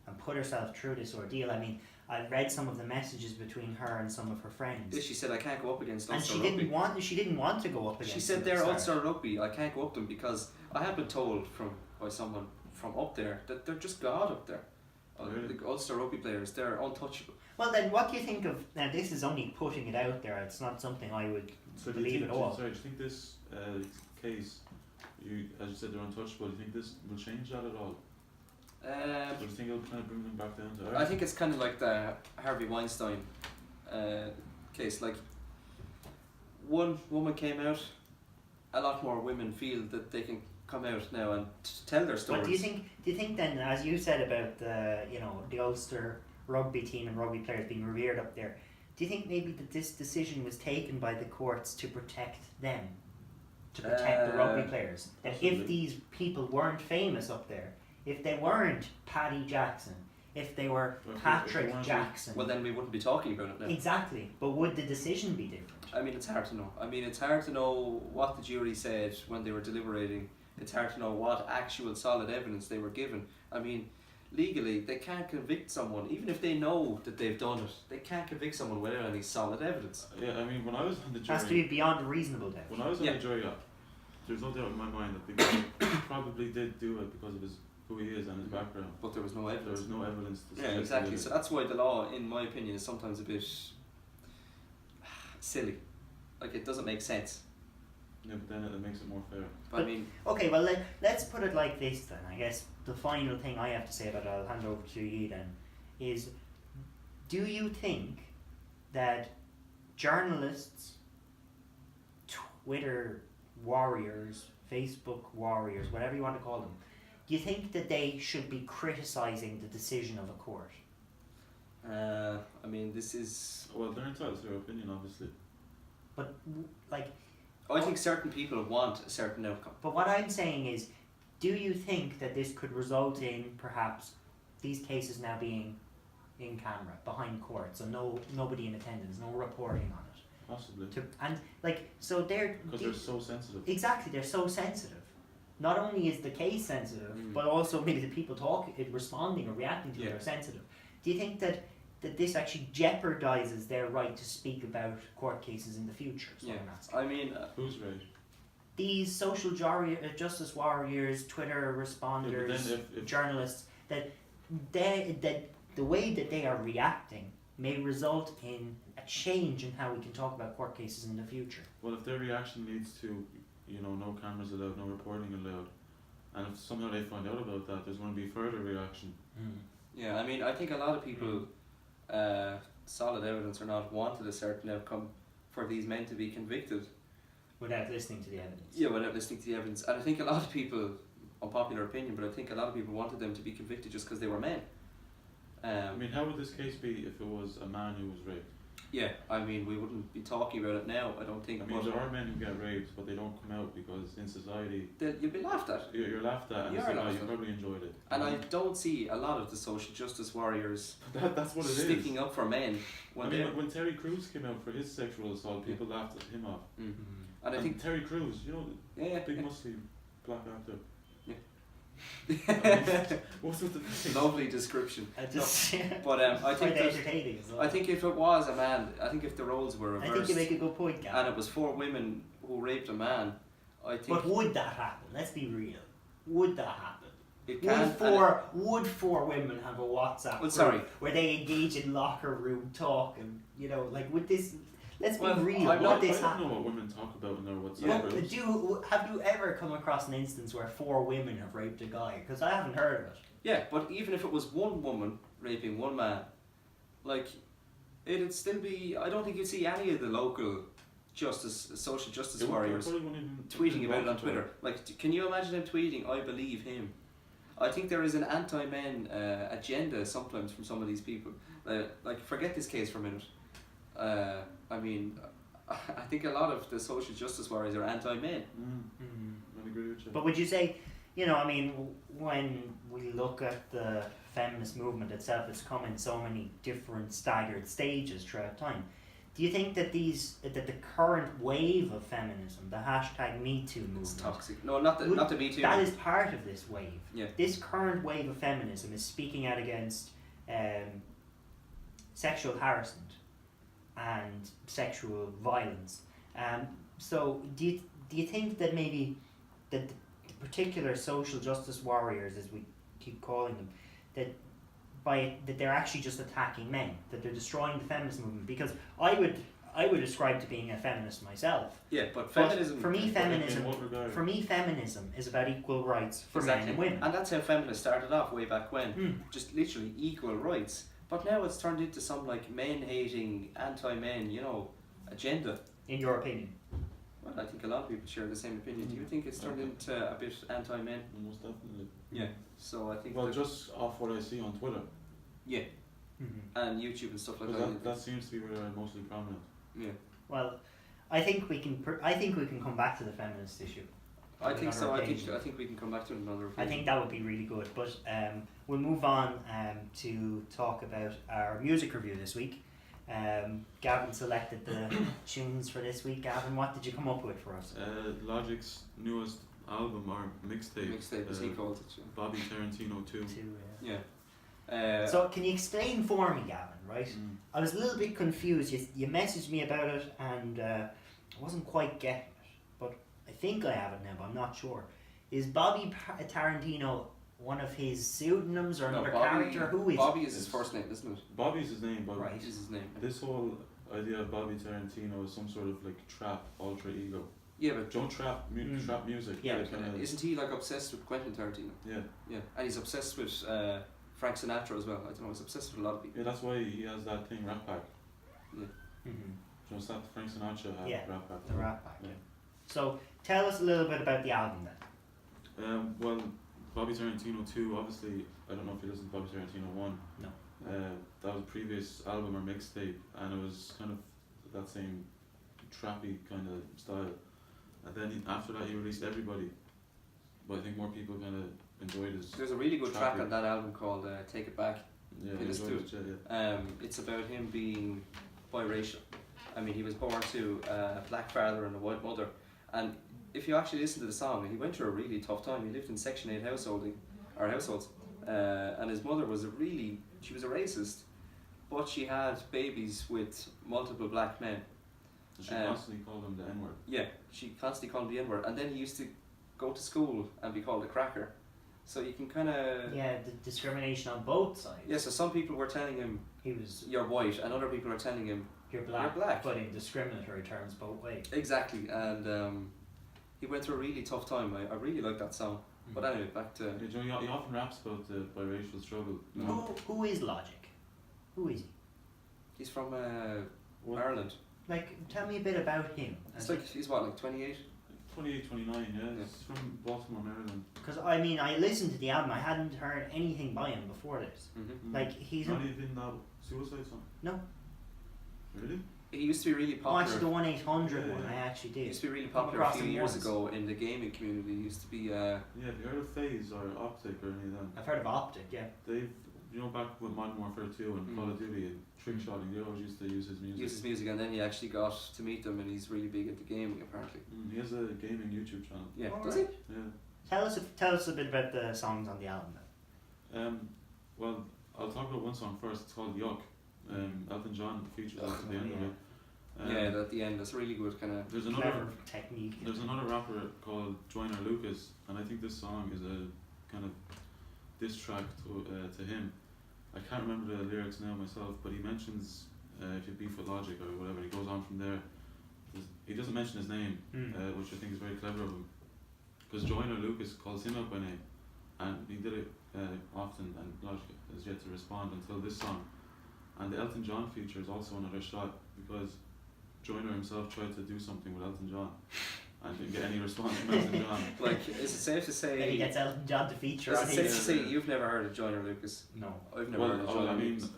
and put herself through this ordeal. I mean, I read some of the messages between her and some of her friends. She said, I can't go up against Ulster and Rugby. She didn't want to go up against. She said, they're Ulster Rugby, I can't go up them because I have been told by someone from up there that they're just God up there. Really? The Ulster Rugby players, they're untouchable. Well then, what do you think of, now this is only putting it out there, it's not something I would believe at all. Sorry, do you think this case, as you said, they're untouchable, do you think this will change that at all? Or do you think it'll kind of bring them back down to earth? I think it's kind of like the Harvey Weinstein case. Like, one woman came out, a lot more women feel that they can come out now and tell their stories. But do you think then, as you said about the Ulster rugby team and rugby players being revered up there, do you think maybe that this decision was taken by the courts to protect them, to protect the rugby players? That if these people weren't famous up there, if they weren't Paddy Jackson, if they were Patrick Jackson, well, then we wouldn't be talking about it now. Exactly. But would the decision be different? I mean, it's hard to know. I mean, it's hard to know what the jury said when they were deliberating. It's hard to know what actual solid evidence they were given. I mean, legally, they can't convict someone, even if they know that they've done it. They can't convict someone without any solid evidence. Yeah, I mean, when I was on the It jury... has to be beyond a reasonable doubt. When I was on the jury, there's no doubt in my mind that the guy probably did do it because of who he is and his background. But there was no evidence. There was no evidence to Yeah, exactly. So that's why the law, in my opinion, is sometimes a bit silly. Like, it doesn't make sense. Yeah, but then it makes it more fair. I mean, Okay, well let's put it like this then. I guess the final thing I have to say about it, I'll hand over to you then, is do you think that journalists, Twitter warriors, Facebook warriors, whatever you want to call them, do you think that they should be criticising the decision of a court? I mean, this is. Well, they're entitled to their opinion, obviously. But like, I think certain people want a certain outcome. but what I'm saying is, do you think that this could result in perhaps these cases now being in camera, behind court, so nobody in attendance, no reporting on it? Possibly. So they're Because they're so sensitive. exactly, they're so sensitive. Not only is the case sensitive, but also maybe the people responding or reacting to it are sensitive. Do you think that this actually jeopardizes their right to speak about court cases in the future? Yeah, I mean, Who's right? These social justice warriors, Twitter responders, if journalists, that the way that they are reacting may result in a change in how we can talk about court cases in the future. Well, if their reaction leads to, no cameras allowed, no reporting allowed, and if somehow they find out about that, there's going to be further reaction. yeah, I mean, I think a lot of people, solid evidence or not, wanted a certain outcome for these men to be convicted. Without listening to the evidence. Yeah, without listening to the evidence. And I think a lot of people, unpopular opinion, but I think a lot of people wanted them to be convicted just because they were men. I mean, how would this case be if it was a man who was raped? Yeah, I mean, we wouldn't be talking about it now, I don't think. I mean, there are men who get raped, but they don't come out because in society you'd be laughed at. you're laughed at, and You it's are like, laughed you at. probably enjoyed it. And I don't see a lot of the social justice warriors That's what it is. sticking up for men. I mean, when Terry Crews came out for his sexual assault, people laughed at him off. And I think Terry Crews, yeah, big muscly black actor. yeah. What's with the face? Lovely description. But I think quite that, entertaining as well. I think if it was a man, I think if the roles were I reversed think you make a good point, Gavin. and it was 4 women who raped a man, I think But would that happen? Let's be real. Would that happen? it can. Would four women have a WhatsApp group sorry. where they engage in locker room talk and would this? Let's be real. I'm Would not- this I don't happen? know what women talk about in their WhatsApp Well, groups. have you ever come across an instance where 4 women have raped a guy? Because I haven't heard of it. Yeah, but even if it was 1 woman raping 1 man, it'd still be. I don't think you'd see any of the local social justice warriors tweeting about it on Twitter. Can you imagine them tweeting, "I believe him"? I think there is an anti-men agenda sometimes from some of these people. Forget this case for a minute. I mean, I think a lot of the social justice warriors are anti-men. I agree with you. But would you say, when we look at the feminist movement itself, it's come in so many different staggered stages throughout time. Do you think that the current wave of feminism, the hashtag #MeToo movement, It's toxic. No, not the Me Too. that is part of this wave. Yeah. This current wave of feminism is speaking out against sexual harassment and sexual violence. So do you think that maybe that the particular social justice warriors, as we keep calling them, that they're actually just attacking men, that they're destroying the feminist movement? Because I would ascribe to being a feminist myself. Yeah, but feminism. But for me, regard? feminism is about equal rights for men and women. And that's how feminists started off way back when. Just literally equal rights. But now it's turned into some men-hating, anti-men, agenda. In your opinion? Well, I think a lot of people share the same opinion. Do you think it's turned into a bit anti-men? Most definitely. Yeah. So I think. Well, just off what I see on Twitter. Yeah. And YouTube and stuff like Because that. that seems to be where they're mostly prominent. Yeah. Well, I think we can come back to the feminist issue. I think so. Another I occasion. think we can come back to it another occasion. I think that would be really good. But we'll move on to talk about our music review this week. Gavin selected the tunes for this week. Gavin, what did you come up with for us? Logic's newest album or mixtape. Mixtape, as he called it. Bobby Tarantino II. Yeah. So can you explain for me, Gavin, right? I was a little bit confused. You messaged me about it and I wasn't quite getting it. But I think I have it now, but I'm not sure. Is Bobby Tarantino one of his pseudonyms or another character? Who is Bobby is his first name, isn't it? Bobby's his name, but Right. Is his name. this whole idea of Bobby Tarantino is some sort of trap alter ego. Yeah, but Don't trap music. Yeah, like, isn't he like obsessed with Quentin Tarantino? yeah. Yeah, and he's obsessed with Frank Sinatra as well. I don't know, he's obsessed with a lot of people. Yeah, that's why he has that thing, Rat Pack. Yeah. Mm-hmm. So it's that Frank Sinatra had Yeah, Rat Pack. The Rat Pack. Yeah. So tell us a little bit about the album then. Well, Bobby Tarantino II, obviously, I don't know if you listened to Bobby Tarantino 1. No. That was a previous album or mixtape, and it was kind of that same trappy kind of style. And then after that, he released Everybody. But I think more people kind of enjoyed his. There's a really good track trappy. on that album called Take It Back. Yeah, It is enjoyed too. it, yeah. It's about him being biracial. I mean, he was born to a black father and a white mother. And if you actually listen to the song, he went through a really tough time. He lived in Section 8 households. And his mother was she was a racist, but she had babies with multiple black men. She constantly called him the N-word. Yeah, she constantly called him the N-word. And then he used to go to school and be called a cracker. So you can kind of... Yeah, the discrimination on both sides. Yeah, so some people were telling him, He was, you're white, and other people are telling him, you're black, You're black. but in discriminatory terms both ways. exactly. And he went through a really tough time. I really like that song. But anyway, back to... Yeah, Joe, he often raps about the biracial struggle. You know? Who is Logic? Who is he? He's from What? Ireland. Like, tell me a bit about him. It's like, he's what, like 28? 28, 29, yeah. Yeah. He's from Baltimore, Maryland. Because I mean, I listened to the album. I hadn't heard anything by him before this. Mm-hmm. Like he's Not even that Suicide song? No. Really? He used to be really Oh, actually, popular. the 1-800 Yeah, one. yeah. I actually He did. used to be really Come popular a across few him years once. ago in the gaming community. He used to be... Yeah, have you heard of Phase or Optic or any of them? I've heard of Optic. Yeah. They've, you know, back with Modern Warfare 2 and Mm. Call of Duty and trick shotting, they always used to use his music. uses music, and then he actually got to meet them, and he's really big into gaming apparently. He has a gaming YouTube channel. Yeah, Oh, does right. he? Yeah. Tell us a bit about the songs on the album. Then. Well, I'll talk about one song first. It's called Yuck. Elton John features it at the end of it. Yeah, at the end, that's really good kind of... There's Clever another technique. There's another rapper called Joyner Lucas, and I think this song is a kind of diss track to him. I can't remember the lyrics now myself, but he mentions if you beef with Logic or whatever. He goes on from there. He doesn't mention his name, which I think is very clever of him, because Joyner Lucas calls him out by name, and he did it often, and Logic has yet to respond until this song. And the Elton John feature is also another shot, because Joyner himself tried to do something with Elton John and didn't get any response from Elton John. Like, is it safe to say... Then he gets Elton John to feature Is on it safe to his. say you've never heard of Joyner Lucas? No. I've never heard of Joyner I mean, Lucas.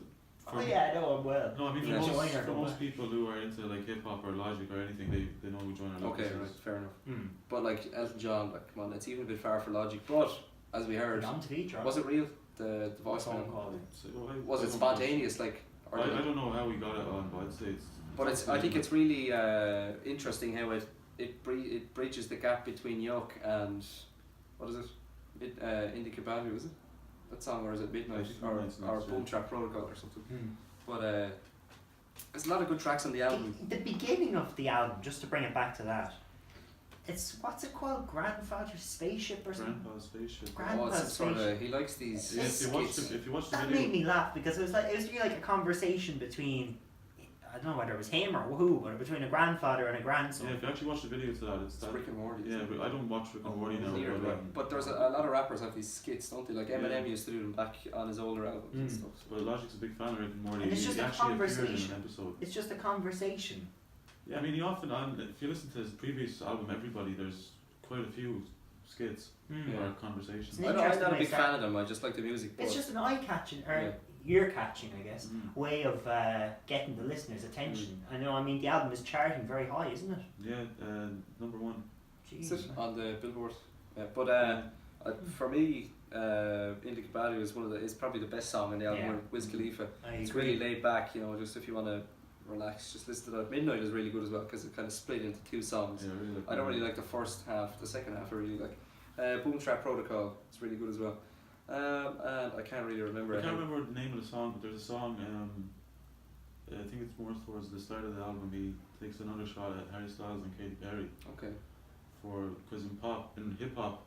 Oh yeah, I know him well. no, I mean Yeah. for most, Joyner, for no most way. people who are into like hip hop or Logic or anything, they know who Joyner Lucas Okay, is. right, fair enough. Mm. But like Elton John, like come on, it's even a bit far for Logic. But as we heard, John to feature. was it real? The voice phone man? call? So, Was I it don't- spontaneous? Like, or I did it- don't know how we got it on, but I'd say it's. But it's. I think it's really interesting how it bridges the gap between Yuck and what is it? Inequality, is it? That song, or is it Midnight, I think or Midnight's or next, yeah. Boom Trap Protocol or something? Mm. But there's a lot of good tracks on the album. The beginning of the album, just to bring it back to that, it's what's it called? Grandfather's Spaceship or something? Grandpa's Spaceship. Grand- Oh, it's Grandpa's sort of. Spaceship. He likes these Yeah, if you watch skits. the That video, made me laugh because it was really like a conversation between, I don't know whether it was him or who, but between a grandfather and a grandson. yeah, if you actually watch the video to that, it's It's that. Rick and Morty. Yeah, but I don't watch Rick and Morty now. Neither do I. But there's a lot of rappers have these skits, don't they? Like Eminem Yeah. used to do them back on his older albums and Mm. stuff. Well, Logic's a big fan of Rick and Morty. And it's He just a actually appeared in conversation. an episode. It's just a conversation. Yeah, I mean, he often if you listen to his previous album, Everybody, there's quite a few skits Mm. or conversations. It's I'm interesting not a way big start- fan of them. I just like the music. It's but just an eye-catching, or Yeah. ear-catching, I guess, Mm. way of getting the listener's attention. I know, I mean, the album is charting very high, isn't it? Yeah, number one. Is it Jeez. on the Billboard? Yeah, but for me, Inequality is is probably the best song on the album. Yeah. With Wiz Khalifa. I It's agree. really laid back, you know. Just if you want to relax, just listen to that. Midnight is really good as well because it kind of split into two songs. Yeah, I really like I don't that. really like the first half. The second half I really like. Boom Trap Protocol. It's really good as well. And I can't really remember. I can't remember the name of the song, but there's a song. I think it's more towards the start of the album. He takes another shot at Harry Styles and Katy Perry Okay. because in hip hop,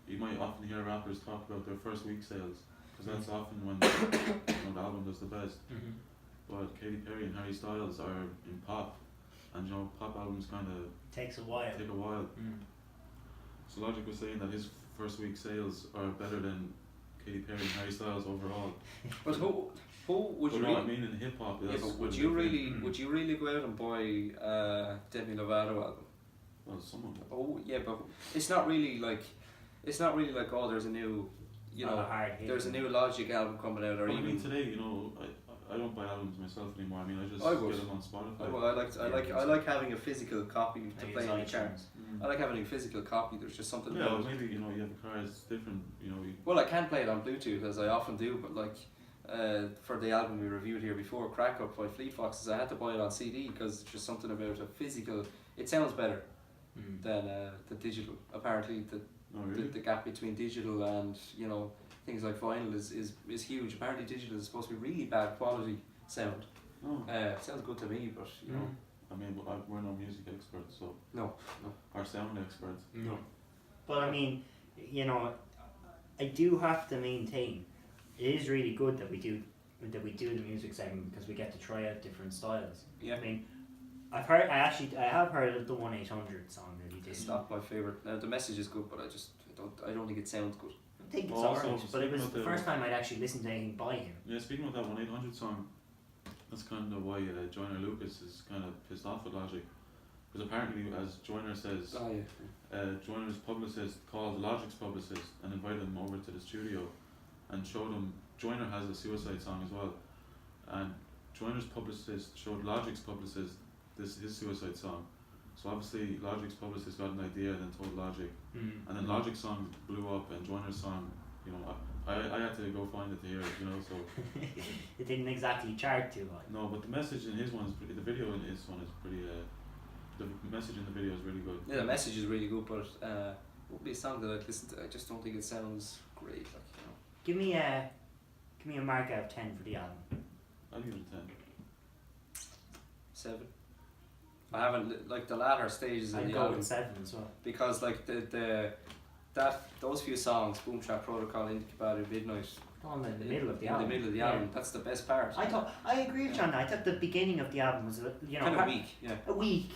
you might often hear rappers talk about their first week sales because that's often when the album does the best. Mhm. But Katy Perry and Harry Styles are in pop, and you know, pop albums kind of Takes a while. take a while. So Logic was saying that his first week sales are better than Katy Perry and Harry Styles overall. But who would But you you know what I really? mean in hip hop? Yeah, but would you really go out and buy Demi Lovato album? Well, someone. Oh yeah, but it's not really like oh there's a new, you Not know, a hard hit. there's a new Logic album coming out, or Well, I even. mean today, you know, I don't buy albums myself anymore. I mean, I just I would. get them on Spotify. I like having a physical copy to Maybe play in the it's charts. I like having a physical copy. There's just something Yeah, about well, it. maybe, you know, you have a car, it's different, you know. Well, I can play it on Bluetooth as I often do, but like for the album we reviewed here before, Crack Up by Fleet Foxes, I had to buy it on CD because there's just something about a physical. It sounds better than the digital. Apparently, Oh, really? the gap between digital and, you know, things like vinyl is huge. Apparently, digital is supposed to be really bad quality sound. Oh. It sounds good to me, but you know. I mean, we're no music experts, so. No. Our sound experts. No. But I mean, you know, I do have to maintain it is really good that we do the music segment because we get to try out different styles. Yeah. I mean, I have heard of the 1-800 song that he did. It's not my favourite. The message is good, but I don't think it sounds good. I think it's Also, alright, but it was speaking the of first time I'd actually listened to anything by him. Yeah, speaking of that 1-800 song, that's kind of why Joyner Lucas is kind of pissed off with Logic. Because apparently, as Joyner says, Oh yeah. Joyner's publicist called Logic's publicist and invited him over to the studio and showed him. Joyner has a suicide song as well, and Joyner's publicist showed Logic's publicist his suicide song. So obviously Logic's publicist got an idea, then told Logic, and then Logic's song blew up, and Joyner's song, you know, I had to go find it to hear it, you know. So It didn't exactly chart too high. no, but the message in his one is pretty. The video in his one is pretty. The message in the video is really good. Yeah, the message is really good, but it would be a song that I'd listen to. I just don't think it sounds great. Like, you know. Give me a mark out of 10 for the album. I'll give it a 10. 7. I haven't like the latter stages I'd of the go album with 7 as well. because like those few songs, Boom Trap Protocol, Inequality, Midnight, On in the middle of the in album. the middle of the album, that's the best part. I agree with you on that. I thought the beginning of the album was Kind of weak, yeah. a week,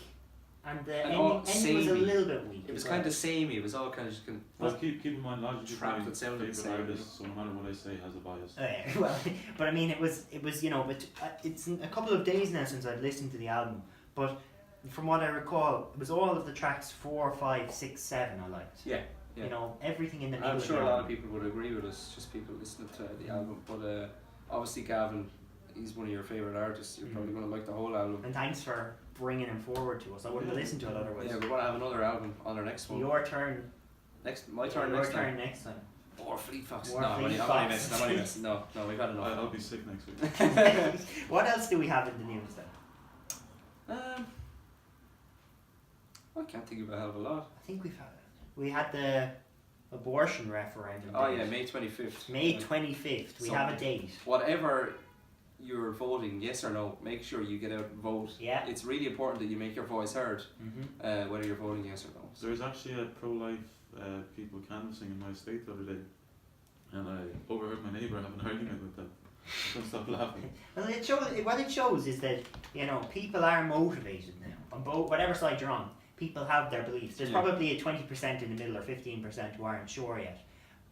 and the And all ending was a samey. little bit weak. It was as kind well. of samey. It was all kind of just. Well, keep in mind, Logic is Trap my that sounded the favorite same, artist, so no matter what I say, has a bias. Well, but I mean, it was you know, but it's a couple of days now since I'd listened to the album, but from what I recall, it was all of the tracks 4, 5, 6, 7 I liked. Yeah. Yeah. You know, everything in the middle. I'm of sure the a lot of album. people would agree with us, just people listening to the album. But obviously, Gavin, he's one of your favourite artists. You're probably going to like the whole album. And thanks for bringing him forward to us. I wouldn't have listened to it otherwise. Yeah, we're going to have another album on our next one. Your turn. My turn Your next turn time. next time. Or Fleet Fox. More No, I'm Fleet only Fox. messing. I'm only messing. No, we've had enough. I'll be sick next week. What else do we have in the news then? I can't think of a hell of a lot. I think we had the abortion referendum. Oh date. yeah, May 25th. May 25th. We So- have a date. Whatever you're voting, yes or no, make sure you get out and vote. Yeah. It's really important that you make your voice heard, whether you're voting yes or no. There was actually a pro-life people canvassing in my state the other day, and I overheard my neighbour have an argument with them. I couldn't stop laughing. Well, what it shows is that, you know, people are motivated now on both, whatever side you're on. People have their beliefs. There's Yeah. probably a 20% in the middle or 15% who aren't sure yet,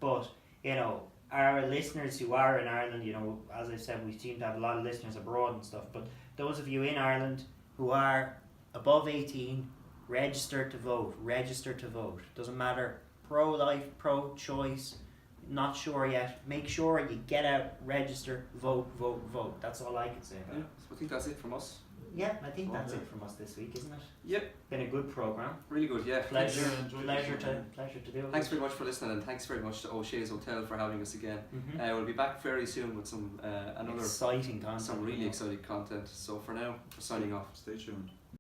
but you know, our listeners who are in Ireland, you know, as I said, we seem to have a lot of listeners abroad and stuff. But those of you in Ireland who are above 18, register to vote. Register to vote. Doesn't matter, pro-life, pro-choice. Not sure yet. Make sure you get out, register, vote, vote, vote. That's all I can say about Yeah, it. so I think that's it from us. Yeah, I think that's Okay. it from us this week, isn't it? Yep, Been a good program. really good. Yeah, Pleasure Yeah, enjoyed to do it. Thanks very much for listening, and thanks very much to O'Shea's Hotel for having us again. We'll be back very soon with some another exciting content. some really exciting content. So for now, we're signing off. Stay tuned.